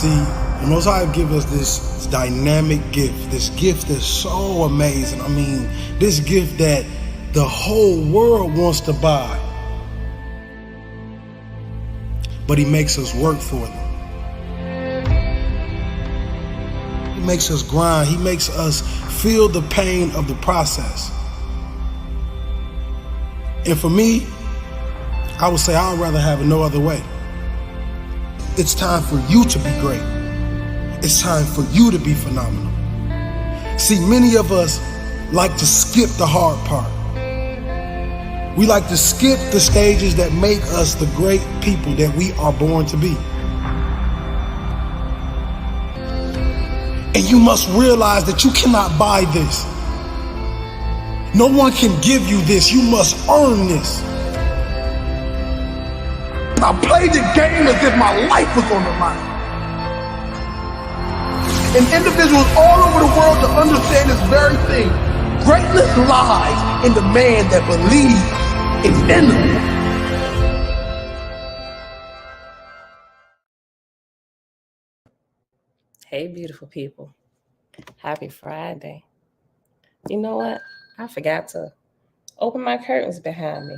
See, the Most High give us this dynamic gift, this gift that's so amazing. I mean, this gift that the whole world wants to buy. But he makes us work for them. He makes us grind. He makes us feel the pain of the process. And for me, I would say I'd rather have it no other way. It's time for you to be great. It's time for you to be phenomenal. See, many of us like to skip the hard part. We like to skip the stages that make us the great people that we are born to be. And you must realize that you cannot buy this. No one can give you this. You must earn this. I play the game as if my life was on the line. And individuals all over the world to understand this very thing. Greatness lies in the man that believes it's in them. Hey, beautiful people. Happy Friday. You know what? I forgot to open my curtains behind me.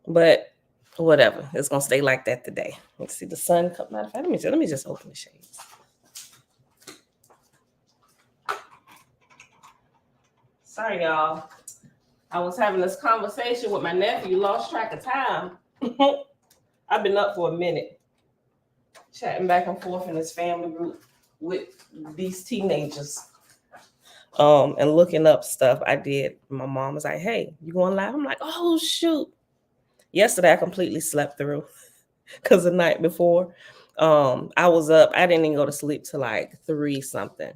But whatever. It's going to stay like that today. Let's see the sun come out. Let me just open the shades. Sorry, y'all. I was having this conversation with my nephew, lost track of time. I've been up for a minute, chatting back and forth in this family group with these teenagers, and looking up stuff. I did. My mom was like, "Hey, you going live?" I'm like, "Oh shoot!" Yesterday I completely slept through because the night before, I was up. I didn't even go to sleep till like 3 something.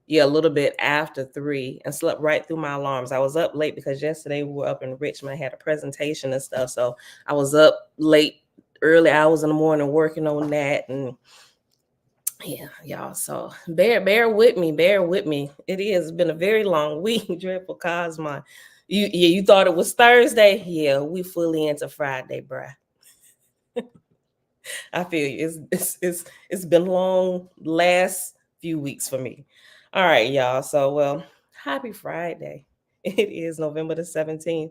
Yeah, a little bit after 3, and slept right through my alarms. I was up late because yesterday we were up in Richmond, had a presentation and stuff. So I was up late, early hours in the morning working on that. And yeah, y'all. So bear with me. It has been a very long week. Dreadful Cosmo. You thought it was Thursday? Yeah, we fully into Friday, bruh. I feel you. It's been long last few weeks for me. All right, y'all. So, well, happy Friday. It is November the 17th,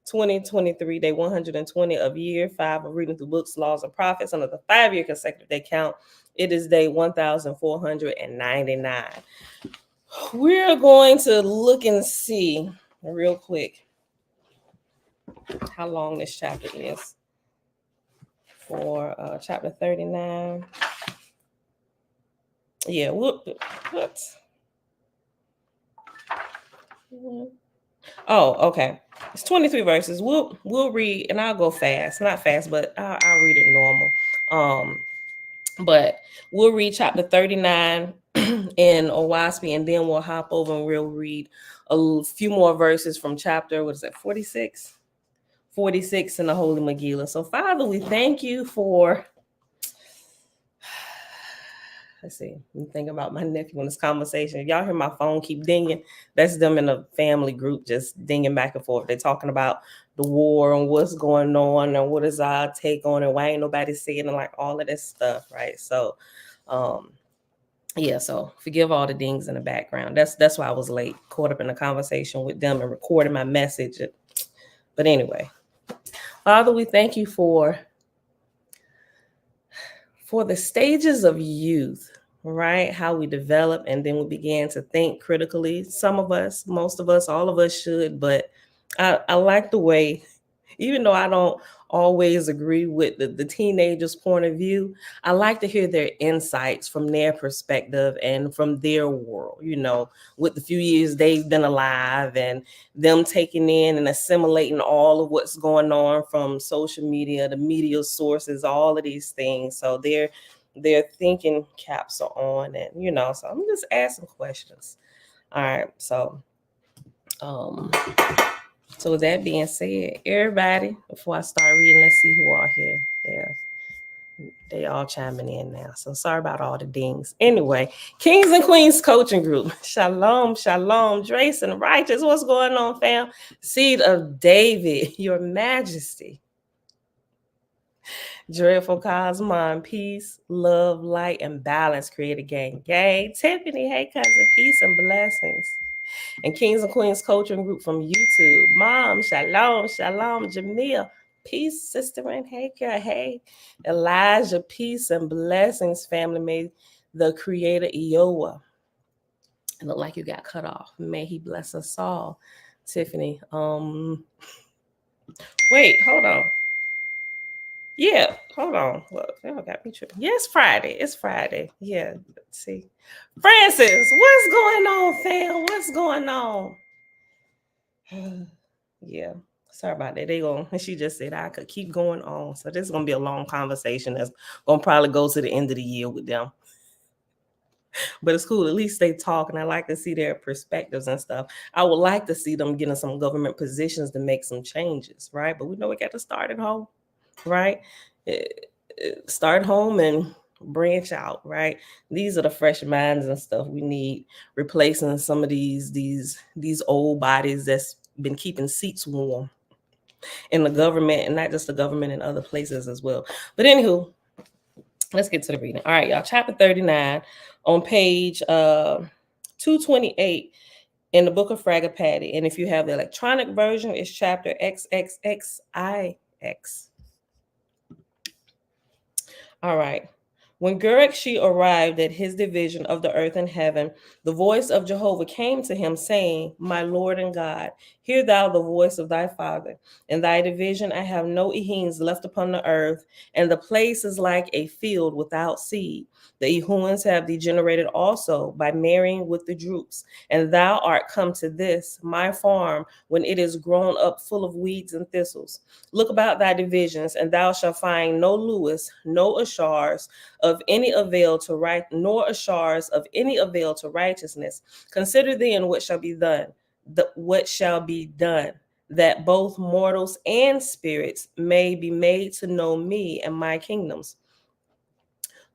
2023, day 120 of year 5 of reading through books, laws, and prophets under the 5-year consecutive day count. It is day 1499. We're going to look and see real quick how long this chapter is for chapter 39. Yeah, what? Oh, okay. It's 23 verses. We'll read, and I'll go fast. Not fast, but I'll read it normal. But we'll read chapter 39 in Owaspy, and then we'll hop over and we'll read a few more verses from chapter, 46? 46 in the Holy Megillah. So, Father, we thank you for... Let's see. I'm thinking about my nephew in this conversation. If y'all hear my phone keep dinging, that's them in a family group just dinging back and forth. They're talking about the war and what's going on and what is our take on it. Why ain't nobody saying like all of this stuff, right? So, yeah. So forgive all the dings in the background. That's why I was late, caught up in a conversation with them and recording my message. But anyway, Father, we thank you for the stages of youth, right? How we develop and then we began to think critically. Some of us, most of us, all of us should, but I like the way, even though I don't always agree with the teenagers' point of view, I like to hear their insights from their perspective and from their world, with the few years they've been alive and them taking in and assimilating all of what's going on from social media, the media sources, all of these things. So their thinking caps are on, and so I'm just asking questions. All right, so so with that being said, everybody, before I start reading, let's see who are here. Yeah, they all chiming in now. So sorry about all the dings. Anyway, Kings and Queens Coaching Group. Shalom, shalom, Drace and Righteous. What's going on, fam? Seed of David, your majesty. Dreadful Cosmon, peace, love, light, and balance. Create a gang. Gang. Tiffany, hey cousin, peace and blessings. And Kings and Queens Coaching Group from YouTube. Mom, shalom, shalom. Jamil, peace, sister, and hey girl, hey. Elijah, peace and blessings, family. May the Creator Iowa. It looked like you got cut off. May He bless us all. Tiffany, wait, hold on. Yeah, hold on. Look, y'all got me tripping. Yeah, it's Friday. It's Friday. Yeah, let's see. Francis, what's going on, fam? What's going on? Yeah, sorry about that. She just said I could keep going on. So this is gonna be a long conversation that's gonna probably go to the end of the year with them. But it's cool. At least they talk, and I like to see their perspectives and stuff. I would like to see them getting some government positions to make some changes, right? But we know we got to start at home, right? Start home and branch out, right? These are the fresh minds and stuff we need, replacing some of these old bodies that's been keeping seats warm in the government, and not just the government, in other places as well. But anywho, let's get to the reading. All right, y'all. Chapter 39 on page 228 in the book of Fragapati. And if you have the electronic version, it's chapter XXXIX. All right. When Gurakshi arrived at his division of the earth and heaven, the voice of Jehovah came to him, saying, My Lord and God, hear thou the voice of thy father. In thy division I have no Ehins left upon the earth, and the place is like a field without seed. The Ehuans have degenerated also by marrying with the Droops, and thou art come to this, my farm, when it is grown up full of weeds and thistles. Look about thy divisions, and thou shalt find no Lewis, no Ashars of any avail to right, nor Ashars of any avail to righteousness. Consider then what shall be done, that both mortals and spirits may be made to know me and my kingdoms.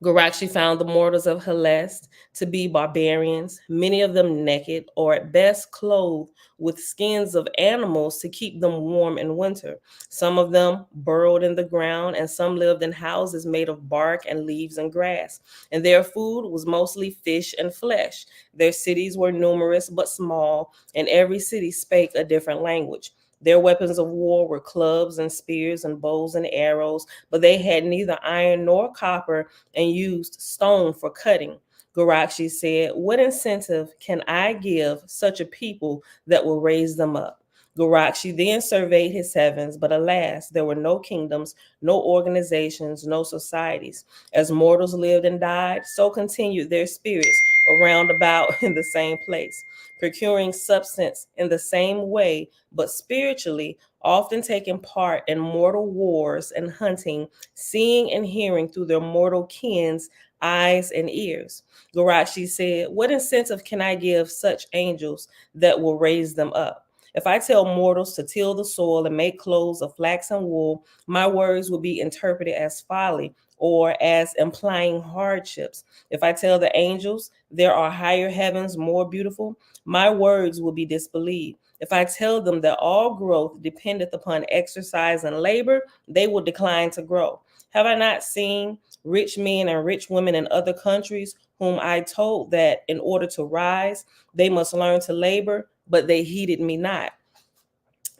Gurakshi found the mortals of Helest to be barbarians, many of them naked or at best clothed with skins of animals to keep them warm in winter. Some of them burrowed in the ground, and some lived in houses made of bark and leaves and grass. And their food was mostly fish and flesh. Their cities were numerous but small, and every city spake a different language. Their weapons of war were clubs and spears and bows and arrows, but they had neither iron nor copper and used stone for cutting. Gurakshi said, What incentive can I give such a people that will raise them up? Gurakshi then surveyed his heavens, but alas, there were no kingdoms, no organizations, no societies. As mortals lived and died, so continued their spirits around about in the same place, procuring substance in the same way, but spiritually, often taking part in mortal wars and hunting, seeing and hearing through their mortal kin's eyes and ears. Gurakshi said, What incentive can I give such angels that will raise them up? If I tell mortals to till the soil and make clothes of flax and wool, my words will be interpreted as folly or as implying hardships. If I tell the angels there are higher heavens more beautiful, my words will be disbelieved. If I tell them that all growth dependeth upon exercise and labor, they will decline to grow. Have I not seen rich men and rich women in other countries whom I told that in order to rise, they must learn to labor, but they heeded me not?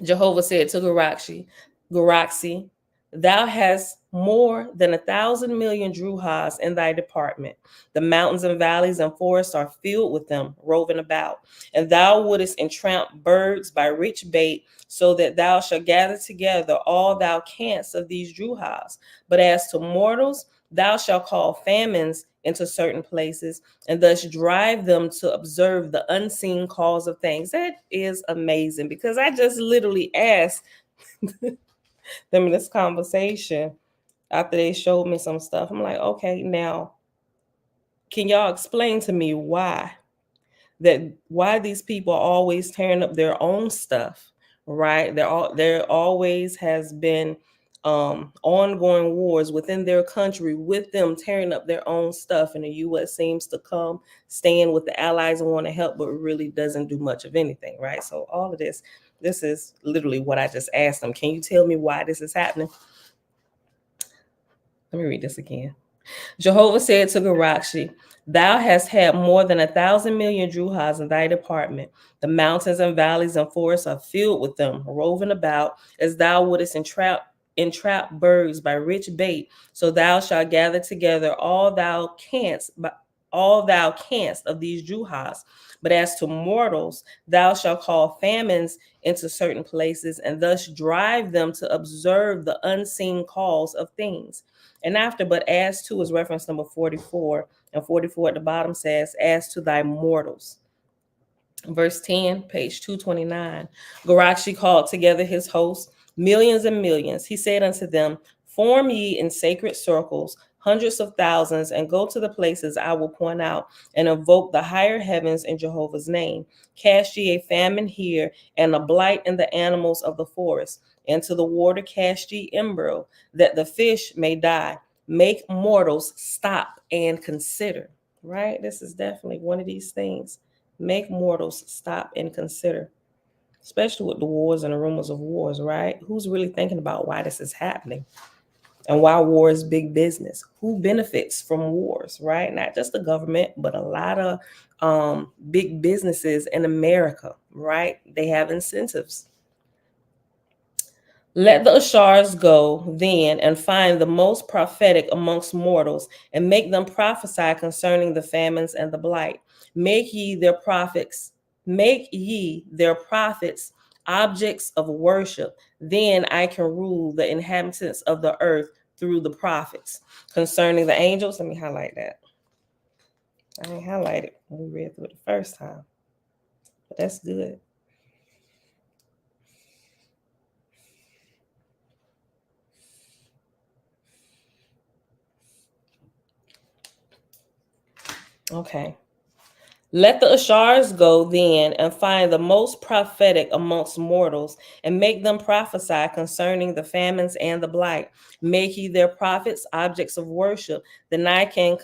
Jehovah said to Gurakshi, thou hast more than 1,000 million druhas in thy department. The mountains and valleys and forests are filled with them, roving about. And thou wouldest entramp birds by rich bait, so that thou shalt gather together all thou canst of these druhas. But as to mortals, thou shalt call famines into certain places, and thus drive them to observe the unseen cause of things. That is amazing, because I just literally asked them in this conversation after they showed me some stuff. I'm like, okay, now, can y'all explain to me why these people are always tearing up their own stuff, right? There always has been ongoing wars within their country with them tearing up their own stuff, and the U.S. seems to come stand with the allies and want to help, but really doesn't do much of anything, right? So all of this is literally what I just asked them. Can you tell me why this is happening? Let me read this again. Jehovah said to Garakshi, "Thou hast had more than 1,000,000,000 druhas in thy department. The mountains and valleys and forests are filled with them, roving about as thou wouldest entrap birds by rich bait. So thou shalt gather together all thou canst of these druhas. But as to mortals, thou shalt call famines into certain places, and thus drive them to observe the unseen cause of things." And after, but as to is reference number 44, and 44 at the bottom says, "As to thy mortals." Verse 10, page 229. Garakshi called together his hosts, millions and millions. He said unto them, "Form ye in sacred circles, hundreds of thousands, and go to the places I will point out, and invoke the higher heavens in Jehovah's name. Cast ye a famine here, and a blight in the animals of the forest. Into the water cast ye embryo, that the fish may die. Make mortals stop and consider." Right? This is definitely one of these things. Make mortals stop and consider, especially with the wars and the rumors of wars, right? Who's really thinking about why this is happening and why war is big business? Who benefits from wars, right? Not just the government, but a lot of big businesses in America, right? They have incentives. "Let the Ashars go then and find the most prophetic amongst mortals, and make them prophesy concerning the famines and the blight. Make ye their prophets objects of worship. Then I can rule the inhabitants of the earth through the prophets. Concerning the angels," let me highlight that. I didn't highlight it when we read through it the first time, but that's good. Okay. "Let the Ashars go then and find the most prophetic amongst mortals, and make them prophesy concerning the famines and the blight. Make ye their prophets objects of worship. Then I can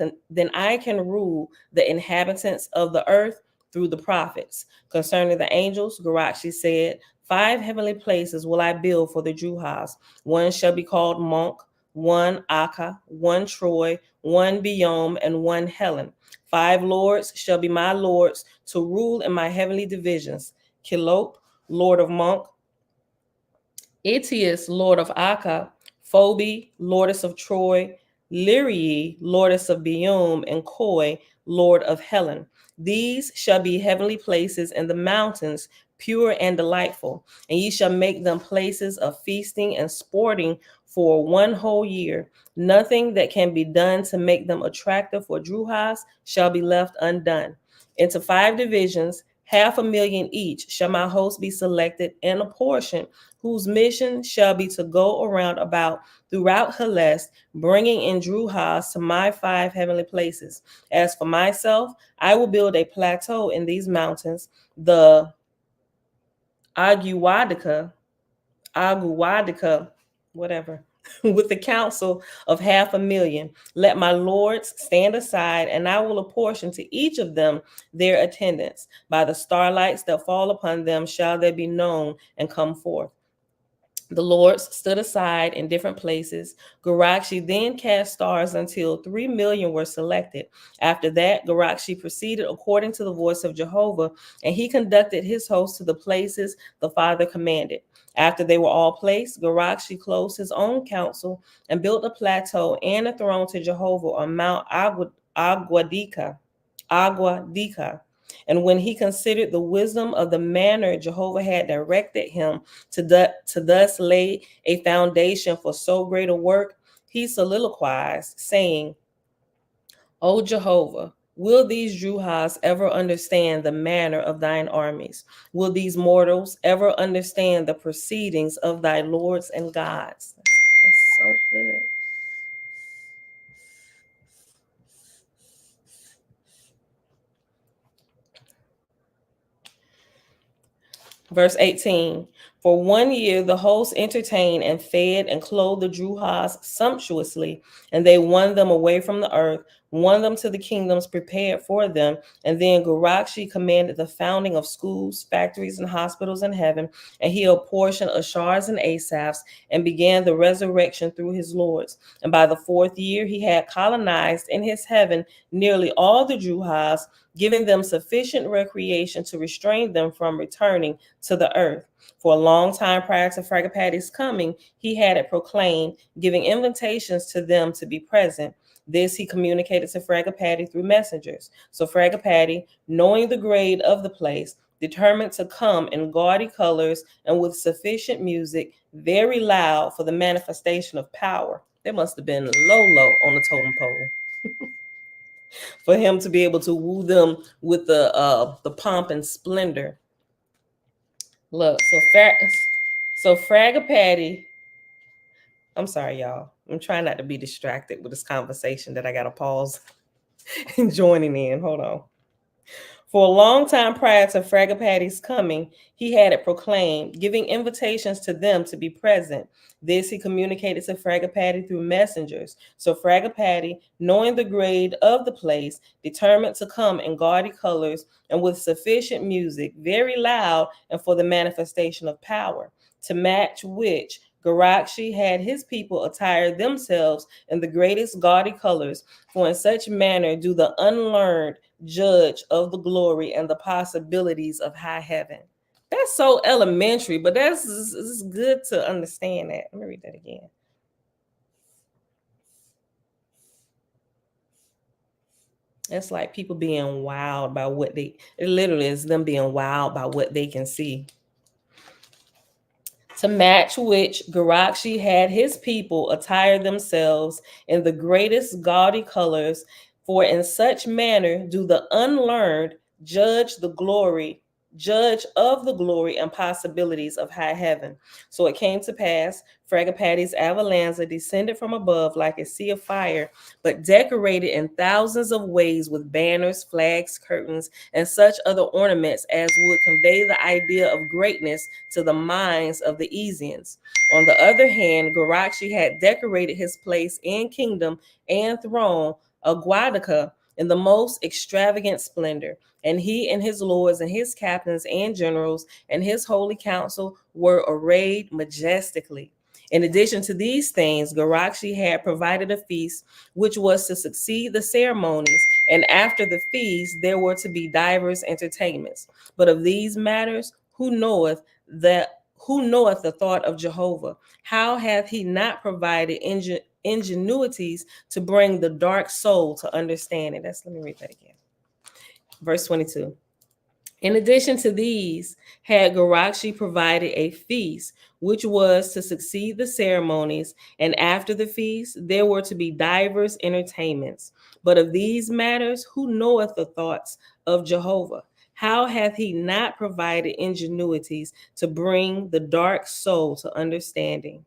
rule the inhabitants of the earth through the prophets." Concerning the angels, Garakshi said, "5 heavenly places will I build for the Druhas. One shall be called Monk, one Akka, one Troy, one Biom, and one Helen. 5 lords shall be my lords to rule in my heavenly divisions: Kilop, lord of Monk; Itius, lord of Akka; Phoebe, lordess of Troy; Lyrii, lordess of Biom; and Koi, lord of Helen. These shall be heavenly places in the mountains, pure and delightful, and ye shall make them places of feasting and sporting for 1 whole year. Nothing that can be done to make them attractive for Druhas shall be left undone. Into 5 divisions, 500,000 each, shall my host be selected and apportioned, whose mission shall be to go around about throughout Hellas, bringing in Druhas to my 5 heavenly places. As for myself, I will build a plateau in these mountains, the Aguadica, whatever, with the counsel of 500,000. Let my lords stand aside, and I will apportion to each of them their attendants. By the starlights that fall upon them shall they be known and come forth." The lords stood aside in different places. Garakshi then cast stars until 3,000,000 were selected. After that, Garakshi proceeded according to the voice of Jehovah, and he conducted his host to the places the Father commanded. After they were all placed, Garakshi closed his own council and built a plateau and a throne to Jehovah on Mount Aguadica. And when he considered the wisdom of the manner Jehovah had directed him to thus lay a foundation for so great a work, he soliloquized, saying, "O Jehovah, will these Druhas ever understand the manner of thine armies? Will these mortals ever understand the proceedings of thy lords and gods?" That's so good. Verse 18, "For 1 year the host entertained and fed and clothed the Druhas sumptuously, and they won them away from the earth won them to the kingdoms prepared for them, and then Garakshi commanded the founding of schools, factories, and hospitals in heaven, and he apportioned Ashars and Asaphs and began the resurrection through his lords. And by the fourth year, he had colonized in his heaven nearly all the Juhas, giving them sufficient recreation to restrain them from returning to the earth. For a long time prior to Fragapati's coming, he had it proclaimed, giving invitations to them to be present. This he communicated to Fragapati through messengers. So Fragapati, knowing the grade of the place, determined to come in gaudy colors and with sufficient music, very loud for the manifestation of power. They must have been low on the totem pole for him to be able to woo them with the pomp and splendor. Look, so Fragapati. I'm sorry, y'all. I'm trying not to be distracted with this conversation that I got to pause and joining in. Hold on. For a long time prior to Fragapati's coming, he had it proclaimed, giving invitations to them to be present. This he communicated to Fragapati through messengers. So Fragapati, knowing the grade of the place, determined to come in gaudy colors and with sufficient music, very loud, and for the manifestation of power, to match which Garakshi had his people attire themselves in the greatest gaudy colors, for in such manner do the unlearned judge of the glory and the possibilities of high heaven. That's so elementary, but it's good to understand that. Let me read that again. It's like people being wowed by it literally is them being wowed by what they can see. To match which Garakshi had his people attire themselves in the greatest gaudy colors, for in such manner do the unlearned judge of the glory and possibilities of high heaven. So it came to pass, Fragapati's Avalanza descended from above like a sea of fire, but decorated in thousands of ways with banners, flags, curtains, and such other ornaments as would convey the idea of greatness to the minds of the Easians. On the other hand, Garakshi had decorated his place and kingdom and throne, Aguadica, in the most extravagant splendor, and he and his lords and his captains and generals and his holy council were arrayed majestically. In addition to these things, Garakshi had provided a feast which was to succeed the ceremonies, and after the feast there were to be divers entertainments. But of these matters, who knoweth the thought of Jehovah? How hath he not provided ingenuities to bring the dark soul to understanding? Let me read that again. Verse 22. In addition to these, had Garakshi provided a feast, which was to succeed the ceremonies, and after the feast there were to be divers entertainments. But of these matters, who knoweth the thoughts of Jehovah? How hath he not provided ingenuities to bring the dark soul to understanding?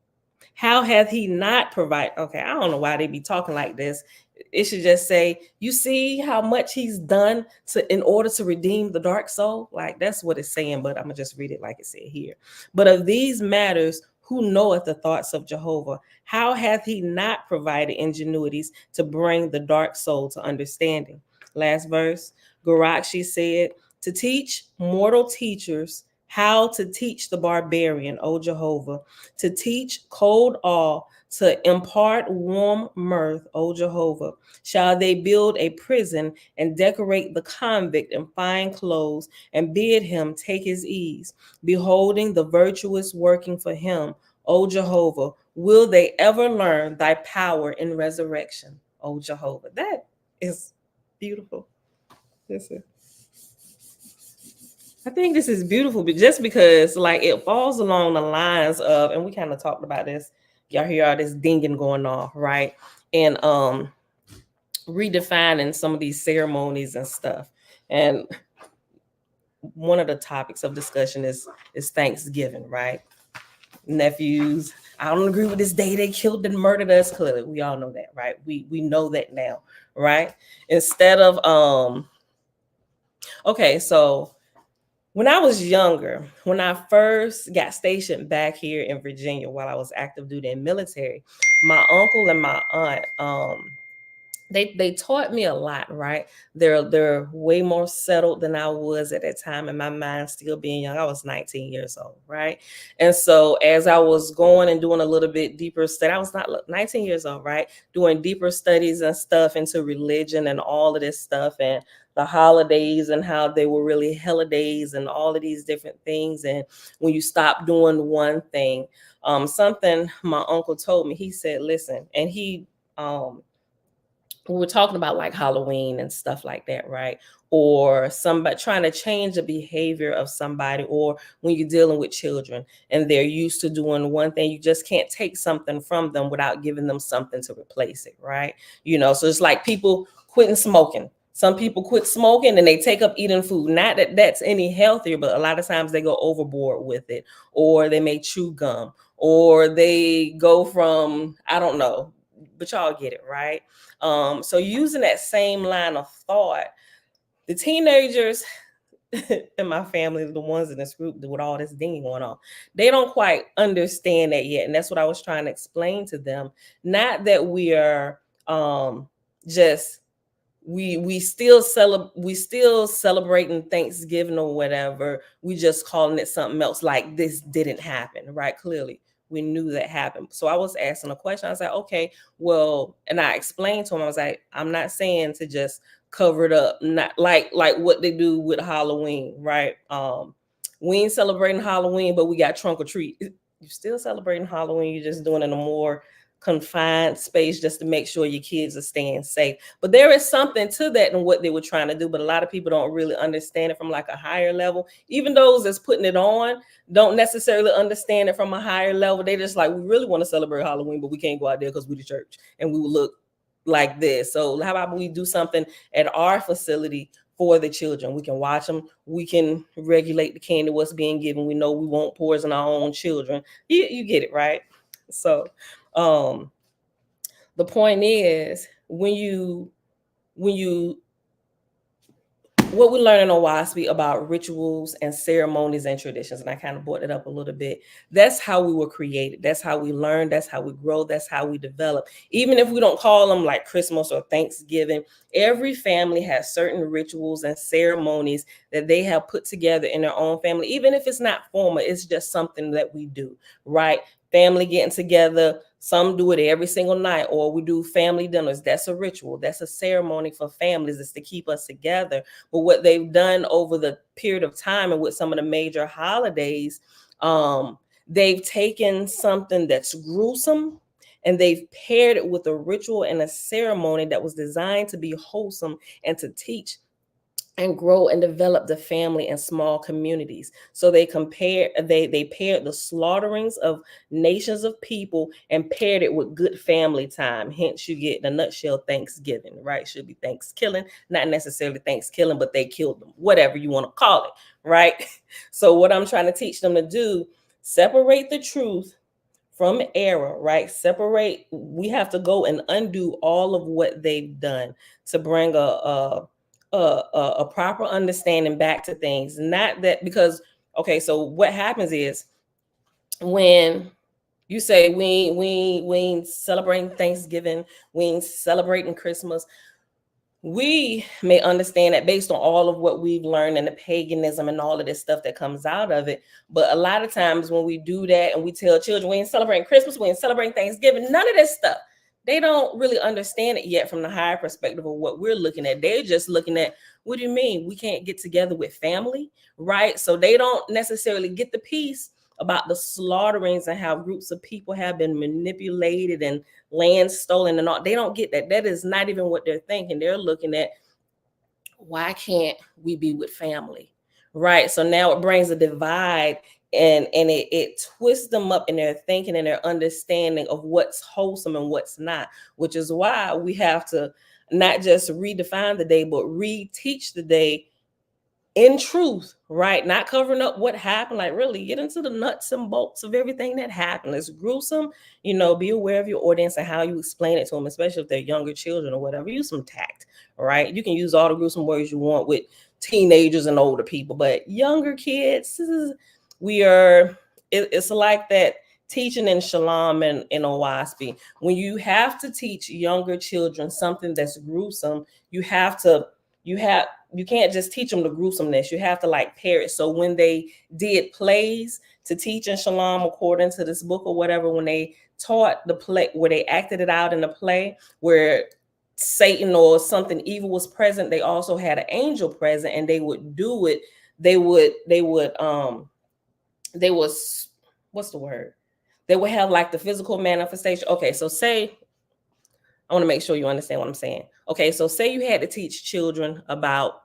How hath he not provided? Okay, I don't know why they be talking like this. It should just say, you see how much he's done in order to redeem the dark soul. Like that's what it's saying, but I'm gonna just read it like it said here. But of these matters, who knoweth the thoughts of Jehovah? How hath he not provided ingenuities to bring the dark soul to understanding? Last verse, Garakshi said, to teach mortal teachers how to teach the barbarian, O Jehovah, to teach cold awe, to impart warm mirth, O Jehovah. Shall they build a prison and decorate the convict in fine clothes and bid him take his ease, beholding the virtuous working for him, O Jehovah? Will they ever learn thy power in resurrection, O Jehovah? That is beautiful. Listen. I think this is beautiful, but just because like it falls along the lines of, and we kind of talked about this, y'all hear all this dinging going on, right? And redefining some of these ceremonies and stuff. And one of the topics of discussion is Thanksgiving, right? Nephews, I don't agree with this day they killed and murdered us. Clearly, we all know that, right? We know that now, right? Instead of okay, so when I was younger, when I first got stationed back here in Virginia while I was active duty in military, my uncle and my aunt, they taught me a lot, right? They're way more settled than I was at that time, in my mind, still being young. I was 19 years old, right? And so as I was going and doing a little bit deeper study, I was not 19 years old, right? Doing deeper studies and stuff into religion and all of this stuff, and the holidays and how they were really holidays and all of these different things. And when you stop doing one thing, something my uncle told me, he said, listen, and um we were talking about like Halloween and stuff like that, right? Or somebody trying to change the behavior of somebody, or when you're dealing with children and they're used to doing one thing, you just can't take something from them without giving them something to replace it, right? So it's like people quitting smoking. Some people quit smoking and they take up eating food. Not that that's any healthier, but a lot of times they go overboard with it, or they may chew gum, or they go from, I don't know, but y'all get it, right? So using that same line of thought, the teenagers in my family, the ones in this group with all this dinging going on, they don't quite understand that yet. And that's what I was trying to explain to them. Not that we are just we still celebrating Thanksgiving or whatever. We just calling it something else, like this didn't happen, right? Clearly we knew that happened. So I was asking a question. I was like, okay, well, and I explained to him, I was like, I'm not saying to just cover it up, not like what they do with Halloween, right? We ain't celebrating Halloween, but we got trunk or treat. You're still celebrating Halloween, you're just doing it in a more confined space just to make sure your kids are staying safe. But there is something to that and what they were trying to do, but a lot of people don't really understand it from like a higher level. Even those that's putting it on don't necessarily understand it from a higher level. They just like, we really want to celebrate Halloween, but we can't go out there because we're the church and we will look like this. So how about we do something at our facility for the children? We can watch them, we can regulate the candy, what's being given. We know we won't poison our own children. You get it, right? So the point is, when you what we learn in OWASP about rituals and ceremonies and traditions, and I kind of brought it up a little bit. That's how we were created. That's how we learn. That's how we grow. That's how we develop. Even if we don't call them like Christmas or Thanksgiving, every family has certain rituals and ceremonies that they have put together in their own family. Even if it's not formal, it's just something that we do, right? Family getting together. Some do it every single night, or we do family dinners. That's a ritual. That's a ceremony for families. It's to keep us together. But what they've done over the period of time and with some of the major holidays, they've taken something that's gruesome and they've paired it with a ritual and a ceremony that was designed to be wholesome and to teach and grow and develop the family in small communities. So they paired the slaughterings of nations of people and paired it with good family time. Hence, you get, in a nutshell, Thanksgiving, right? Should be Thanksgiving, not necessarily Thanksgiving, but they killed them, whatever you want to call it, right? So what I'm trying to teach them to do, separate the truth from error, right? Separate. We have to go and undo all of what they've done to bring a proper understanding back to things. Not that, because, okay, so what happens is when you say we ain't celebrating Thanksgiving, we ain't celebrating Christmas, we may understand that based on all of what we've learned and the paganism and all of this stuff that comes out of it. But a lot of times when we do that and we tell children we ain't celebrating Christmas, we ain't celebrating Thanksgiving, none of this stuff, they don't really understand it yet from the higher perspective of what we're looking at. They're just looking at, what do you mean we can't get together with family, right? So they don't necessarily get the piece about the slaughterings and how groups of people have been manipulated and land stolen and all. They don't get that. That is not even what they're thinking. They're looking at, why can't we be with family, right? So now it brings a divide, and it twists them up in their thinking and their understanding of what's wholesome and what's not, which is why we have to not just redefine the day, but reteach the day in truth, right? Not covering up what happened, like really get into the nuts and bolts of everything that happened. It's gruesome, be aware of your audience and how you explain it to them, especially if they're younger children or whatever. Use some tact, right? You can use all the gruesome words you want with teenagers and older people, but younger kids, it's like that teaching in Shalom and in Owaspi, when you have to teach younger children something that's gruesome, you can't just teach them the gruesomeness. You have to like pair it. So when they did plays to teach in Shalom according to this book or whatever, when they taught the play where they acted it out in the play where Satan or something evil was present, they also had an angel present, and they would do it. They would what's the word? They would have like the physical manifestation. Okay, so say, I want to make sure you understand what I'm saying. Okay, so say you had to teach children about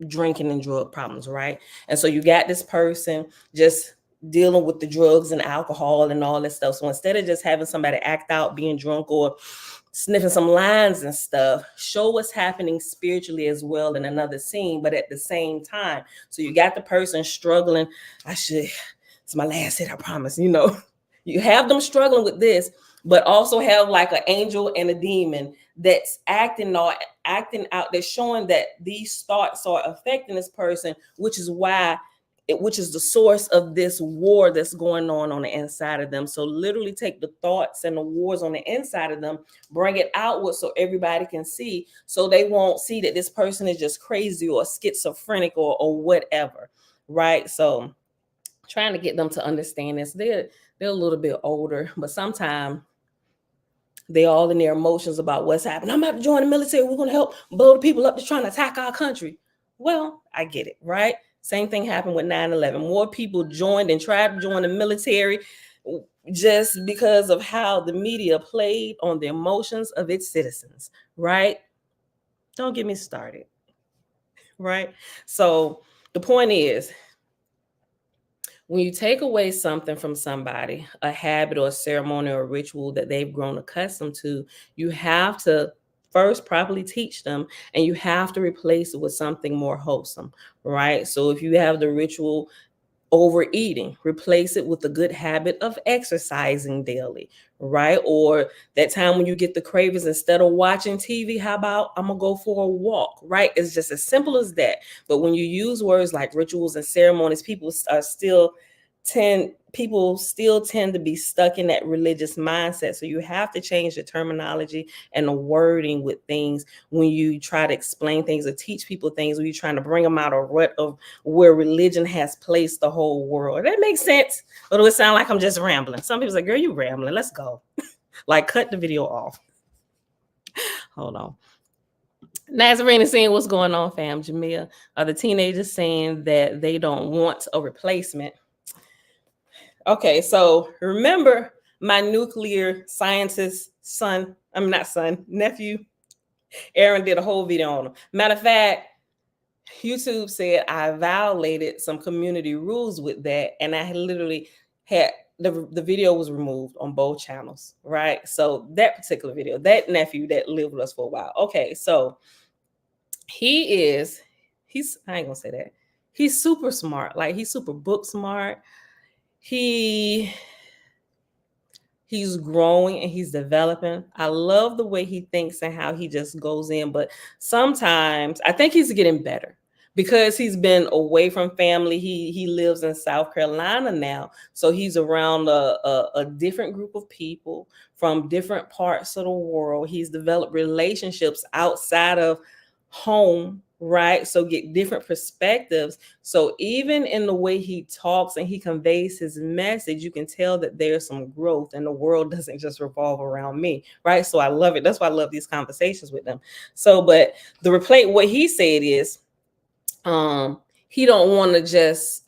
drinking and drug problems, right? And so you got this person just dealing with the drugs and alcohol and all that stuff. So instead of just having somebody act out being drunk or sniffing some lines and stuff, show what's happening spiritually as well in another scene, but at the same time. So you got the person struggling. It's my last hit, I promise. You have them struggling with this, but also have like an angel and a demon that's acting out, that's showing that these thoughts are affecting this person, which is the source of this war that's going on the inside of them. So literally take the thoughts and the wars on the inside of them, bring it outward so everybody can see, so they won't see that this person is just crazy or schizophrenic or whatever, right? So trying to get them to understand this. They're a little bit older, but sometimes they all in their emotions about what's happening. I'm about to join the military. We're going to help blow the people up that's trying to attack our country. Well, I get it, right? Same thing happened with 9/11. More people joined and tried to join the military just because of how the media played on the emotions of its citizens, right? Don't get me started, right? So the point is, when you take away something from somebody, a habit or a ceremony or a ritual that they've grown accustomed to, you have to first properly teach them, and you have to replace it with something more wholesome, right? So if you have the ritual overeating, replace it with a good habit of exercising daily, right? Or that time when you get the cravings, instead of watching TV, how about I'm gonna go for a walk, right? It's just as simple as that. But when you use words like rituals and ceremonies, people still tend to be stuck in that religious mindset. So you have to change the terminology and the wording with things when you try to explain things or teach people things, when you're trying to bring them out of rut of where religion has placed the whole world. That makes sense? Or do it sound like I'm just rambling? Some people's like, girl, you rambling. Let's go. Like, cut the video off. Hold on. Nazarene is saying, what's going on, fam? Jamia, are the teenagers saying that they don't want a replacement? Okay, so remember my nuclear scientist nephew, Aaron did a whole video on him. Matter of fact, YouTube said I violated some community rules with that, and I literally had the video was removed on both channels, right? So that particular video, that nephew that lived with us for a while. Okay, so he's I ain't gonna say that. He's super smart, like he's super book smart. He's growing and he's developing. I love the way he thinks and how he just goes in, but sometimes I think he's getting better because he's been away from family. He lives in South Carolina now, so he's around a different group of people from different parts of the world. He's developed relationships outside of home, right? So get different perspectives. So even in the way he talks and he conveys his message, you can tell that there's some growth and the world doesn't just revolve around me, right? So I love it. That's why I love these conversations with them. So, but what he said is, he don't want to just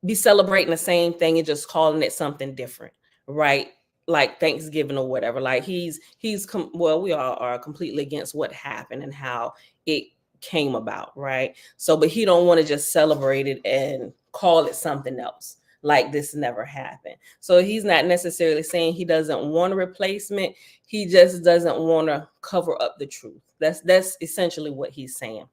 be celebrating the same thing and just calling it something different, right? Like Thanksgiving or whatever. Like we all are completely against what happened and how it came about, right? So, but he don't want to just celebrate it and call it something else, like this never happened. So he's not necessarily saying he doesn't want a replacement. He just doesn't want to cover up the truth. That's essentially what he's saying.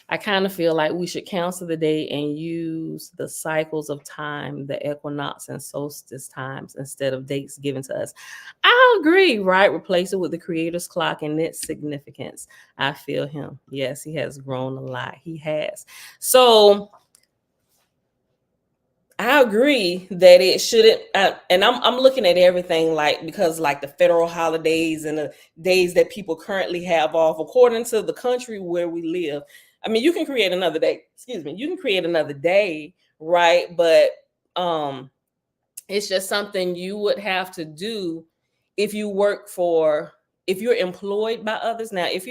I kind of feel like we should cancel the day and use the cycles of time, the equinox and solstice times, instead of dates given to us. I agree, right? Replace it with the creator's clock and its significance. I feel him. Yes, he has grown a lot. He has. So I agree that it shouldn't, and I'm looking at everything like, because like the federal holidays and the days that people currently have off, according to the country where we live. I mean, you can create another day. Excuse me, you can create another day, right? But it's just something you would have to do if you work for, if you're employed by others. Now, if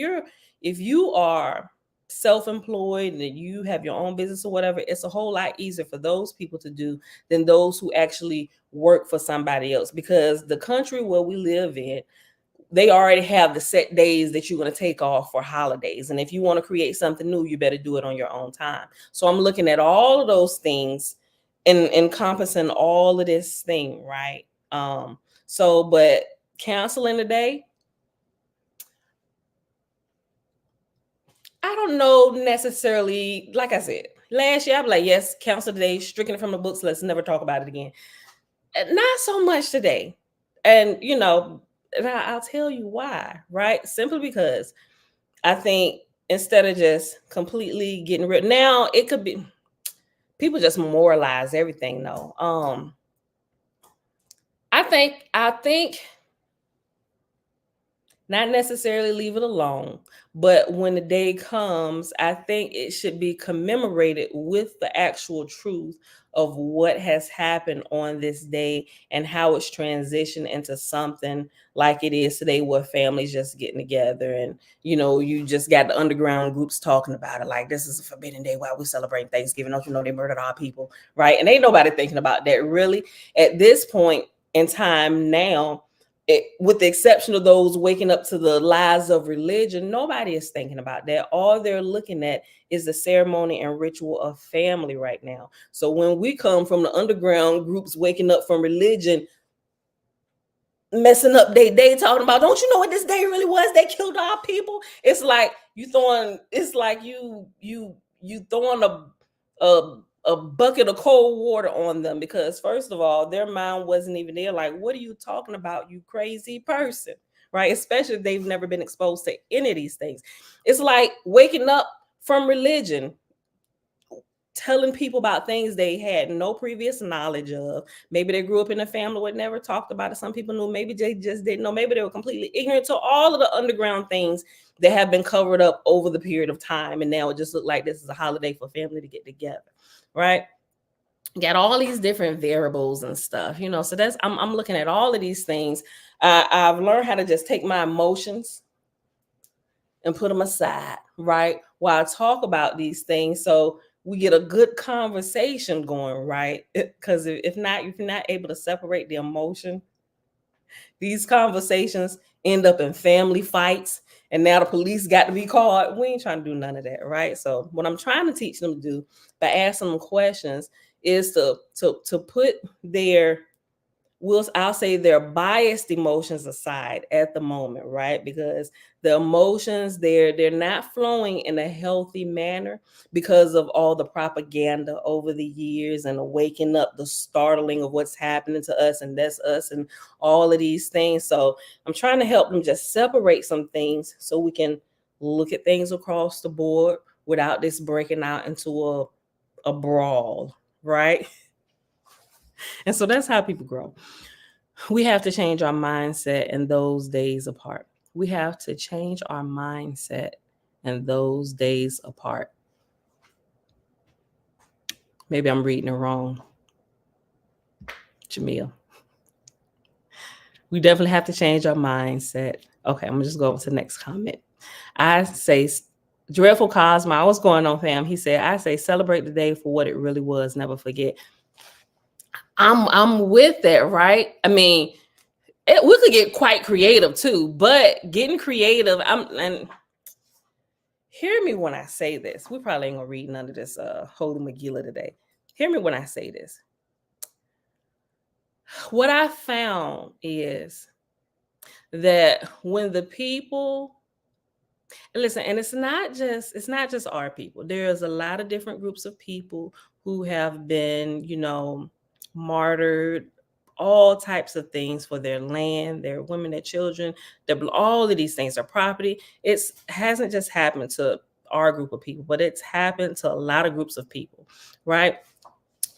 you are self-employed and you have your own business or whatever, it's a whole lot easier for those people to do than those who actually work for somebody else, because the country where we live in, they already have the set days that you're going to take off for holidays. And if you want to create something new, you better do it on your own time. So I'm looking at all of those things and encompassing all of this thing, right? But canceling the day, I don't know necessarily. Like I said, last year, I'd be like, yes, cancel the day, stricken it from the books. Let's never talk about it again. Not so much today. And, and I'll tell you why, right? Simply because I think instead of just completely getting rid, now it could be people just moralize everything though. I think not necessarily leave it alone, but when the day comes, I think it should be commemorated with the actual truth of what has happened on this day and how it's transitioned into something like it is today, where families just getting together and, you just got the underground groups talking about it. Like, this is a forbidden day while we celebrate Thanksgiving. Don't you know they murdered our people, right? And ain't nobody thinking about that really at this point in time now. With the exception of those waking up to the lies of religion, nobody is thinking about that. All they're looking at is the ceremony and ritual of family right now. So when we come from the underground groups waking up from religion, messing up their day, talking about, don't you know what this day really was? They killed our people. It's like you throwing a bucket of cold water on them, because first of all, their mind wasn't even there. Like, what are you talking about, you crazy person? Right? Especially if they've never been exposed to any of these things. It's like waking up from religion, telling people about things they had no previous knowledge of. Maybe they grew up in a family where never talked about it. Some people knew, maybe they just didn't know. Maybe they were completely ignorant to all of the underground things that have been covered up over the period of time. And now it just looked like this is a holiday for family to get together, right? Got all these different variables and stuff, so that's, I'm looking at all of these things. I've learned how to just take my emotions and put them aside, right, while I talk about these things, so we get a good conversation going, right? Because if not, if you're not able to separate the emotion, these conversations end up in family fights, and now the police got to be called. We ain't trying to do none of that, right? So what I'm trying to teach them to do by asking them questions is to put their, I'll say their biased emotions aside at the moment, right? Because the emotions, they're not flowing in a healthy manner because of all the propaganda over the years and the waking up, the startling of what's happening to us, and that's us, and all of these things. So I'm trying to help them just separate some things so we can look at things across the board without this breaking out into a brawl, right? And so that's how people grow. We have to change our mindset in those days apart. We have to change our mindset in those days apart. Maybe I'm reading it wrong, Jamil. We definitely have to change our mindset. Okay, I'm gonna just go over to the next comment. I say, Dreadful Cosmo, what's going on, fam? He said, I say celebrate the day for what it really was. Never forget. I'm with that, right? I mean, we could get quite creative too, but getting creative, and hear me when I say this. We probably ain't gonna read none of this Holy Megillah today. Hear me when I say this. What I found is that when the people, and listen, and it's not just our people. There's a lot of different groups of people who have been, martyred, all types of things for their land, their women, their children, all of these things, their property. It hasn't just happened to our group of people, but it's happened to a lot of groups of people, right?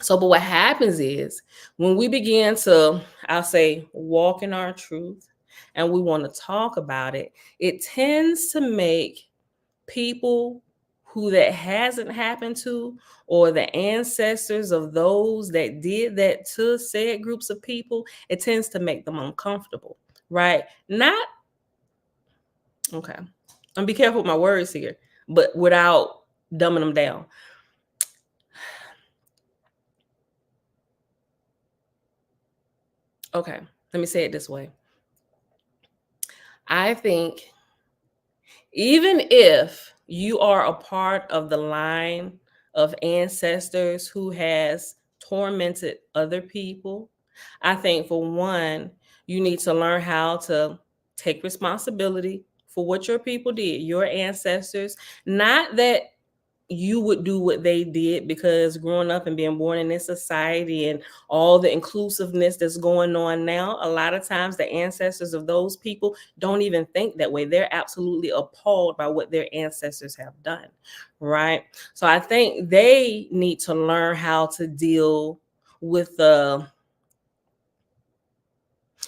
So, but what happens is when we begin to, I'll say, walk in our truth and we want to talk about it, it tends to make people who that hasn't happened to, or the ancestors of those that did that to said groups of people, it tends to make them uncomfortable, right? Not, okay, and be careful with my words here, but without dumbing them down. Okay, let me say it this way. I think even if you are a part of the line of ancestors who has tormented other people, I think for one, you need to learn how to take responsibility for what your people did, your ancestors. Not that you would do what they did, because growing up and being born in this society and all the inclusiveness that's going on now, a lot of times the ancestors of those people don't even think that way. They're absolutely appalled by what their ancestors have done, right? So I think they need to learn how to deal with the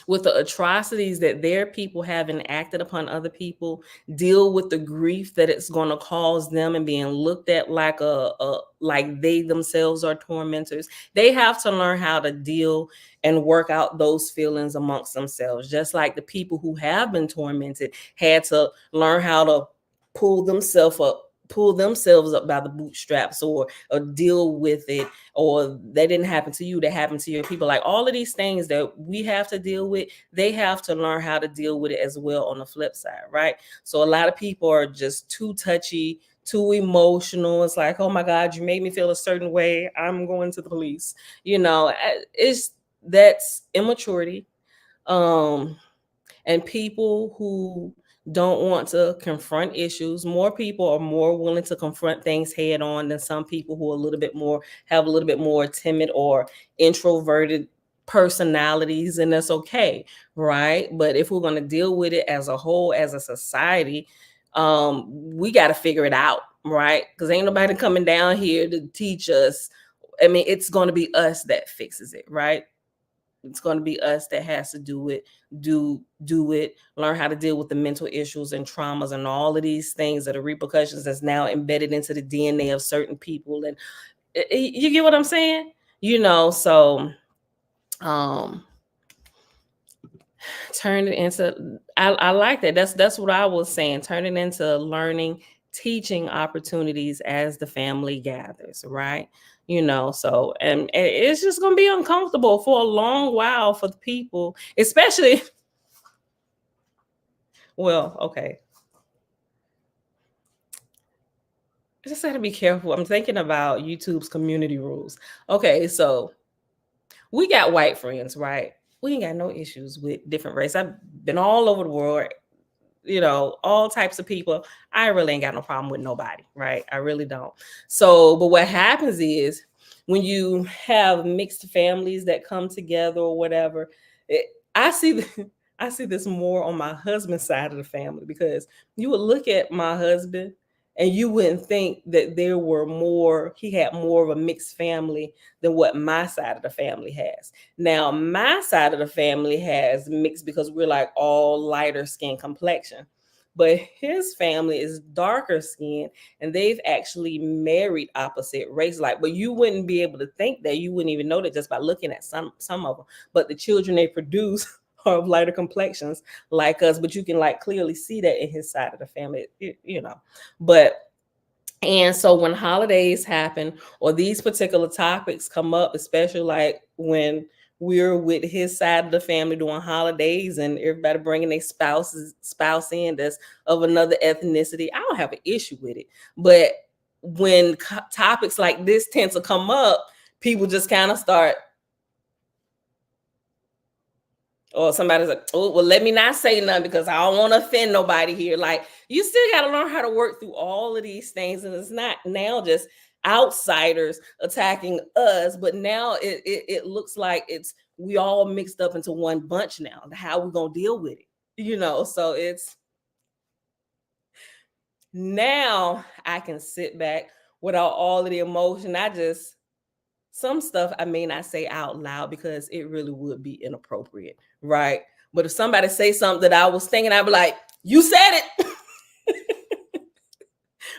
atrocities that their people have enacted upon other people, deal with the grief that it's going to cause them and being looked at like like they themselves are tormentors. They have to learn how to deal and work out those feelings amongst themselves, just like the people who have been tormented had to learn how to pull themselves up by the bootstraps, or deal with it, or that didn't happen to you, that happened to your people. Like all of these things that we have to deal with, they have to learn how to deal with it as well on the flip side, right? So a lot of people are just too touchy, too emotional. It's like, oh my God, you made me feel a certain way, I'm going to the police. That's immaturity. And people who don't want to confront issues. More people are more willing to confront things head on than some people who are a little bit more, have a little bit more timid or introverted personalities, and that's okay, right? But if we're going to deal with it as a whole, as a society, we got to figure it out, right? Because ain't nobody coming down here to teach us. I mean, it's going to be us that fixes it, right? It's going to be us that has to do it, do it, learn how to deal with the mental issues and traumas and all of these things that are repercussions that's now embedded into the DNA of certain people. And you get what I'm saying? So um turn it into, I like that. That's what I was saying. Turn it into learning, teaching opportunities as the family gathers, right? So, and it's just gonna be uncomfortable for a long while for the people, especially well, okay. I just gotta be careful. I'm thinking about YouTube's community rules. Okay, so we got white friends, right? We ain't got no issues with different race. I've been all over the world, all types of people. I really ain't got no problem with nobody, right? I really don't. So, but what happens is when you have mixed families that come together or whatever, I see I see this more on my husband's side of the family, because you would look at my husband and you wouldn't think that he had more of a mixed family than what my side of the family has. Now, my side of the family has mixed because we're like all lighter skin complexion. But his family is darker skin, and they've actually married opposite race. Like, but you wouldn't be able to think that. You wouldn't even know that just by looking at some of them. But the children they produce are of lighter complexions like us. But you can like clearly see that in his side of the family, But and so when holidays happen or these particular topics come up, especially like when we're with his side of the family during holidays and everybody bringing their spouse in that's of another ethnicity, I don't have an issue with it. But when topics like this tend to come up, people just kind of start, or somebody's like, oh, well, let me not say nothing because I don't want to offend nobody here. Like, you still got to learn how to work through all of these things. And it's not now just outsiders attacking us, but now it looks like we all mixed up into one bunch now. How we going to deal with it? So it's now I can sit back without all of the emotion. I just some stuff I may not say out loud because it really would be inappropriate, right? But if somebody say something that I was thinking, I'd be like, you said it.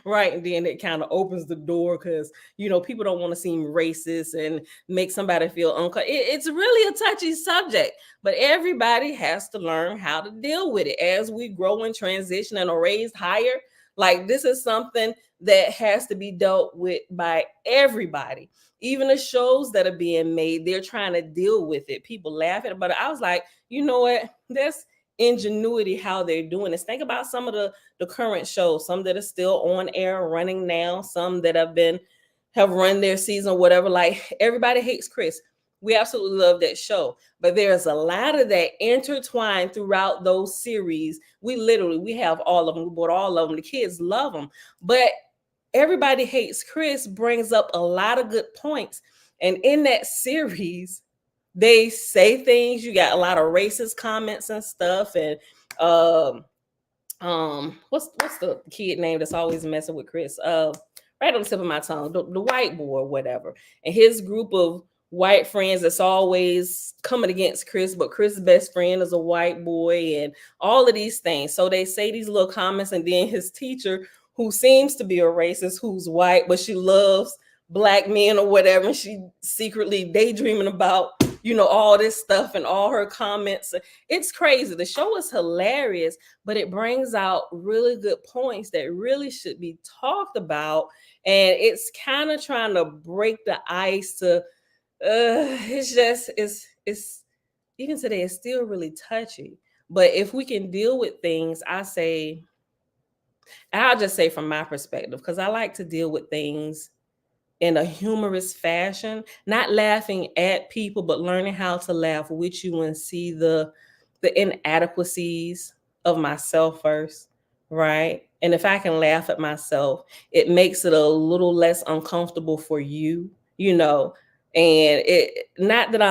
Right. And then it kind of opens the door because, people don't want to seem racist and make somebody feel uncomfortable. It's really a touchy subject, but everybody has to learn how to deal with it as we grow and transition and are raised higher. Like, this is something that has to be dealt with by everybody. Even the shows that are being made, they're trying to deal with it. People laugh at it, but I was like, you know what? That's ingenuity how they're doing this. Think about some of the current shows, some that are still on air running now, some that have run their season, whatever. Like, Everybody Hates Chris. We absolutely love that show, but there's a lot of that intertwined throughout those series. We have all of them. We bought all of them. The kids love them, but Everybody Hates Chris brings up a lot of good points. And in that series, they say things. You got a lot of racist comments and stuff. And what's the kid name that's always messing with Chris? Right on the tip of my tongue, the white boy or whatever. And his group of white friends that's always coming against Chris, but Chris' best friend is a white boy, and all of these things. So they say these little comments, and then his teacher, who seems to be a racist, who's white, but she loves black men or whatever, and she secretly daydreaming about all this stuff and all her comments. It's crazy. The show is hilarious, but it brings out really good points that really should be talked about. And it's kind of trying to break the ice to it's even today it's still really touchy. But if we can deal with things, I'll just say from my perspective, because I like to deal with things in a humorous fashion, not laughing at people, but learning how to laugh with you and see the inadequacies of myself first, right? And if I can laugh at myself, it makes it a little less uncomfortable for you, and it not that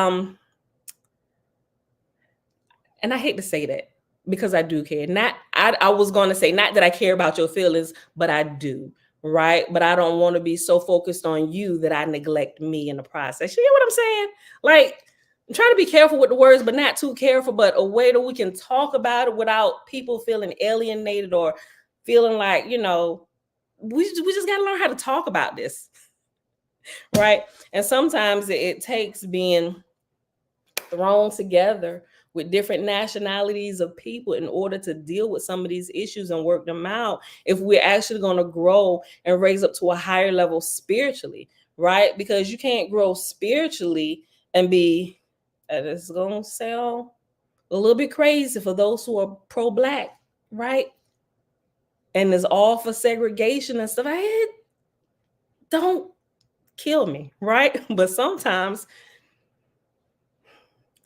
and I hate to say that because I do care. I was going to say not that I care about your feelings, but I do. Right. But I don't want to be so focused on you that I neglect me in the process. You get what I'm saying? Like, I'm trying to be careful with the words, but not too careful, but a way that we can talk about it without people feeling alienated or feeling like, we just got to learn how to talk about this. Right. And sometimes it takes being thrown together with different nationalities of people in order to deal with some of these issues and work them out if we're actually going to grow and raise up to a higher level spiritually, right? Because you can't grow spiritually and be, this is going to sound a little bit crazy for those who are pro-Black, right? And is all for segregation and stuff. Don't kill me, right? But sometimes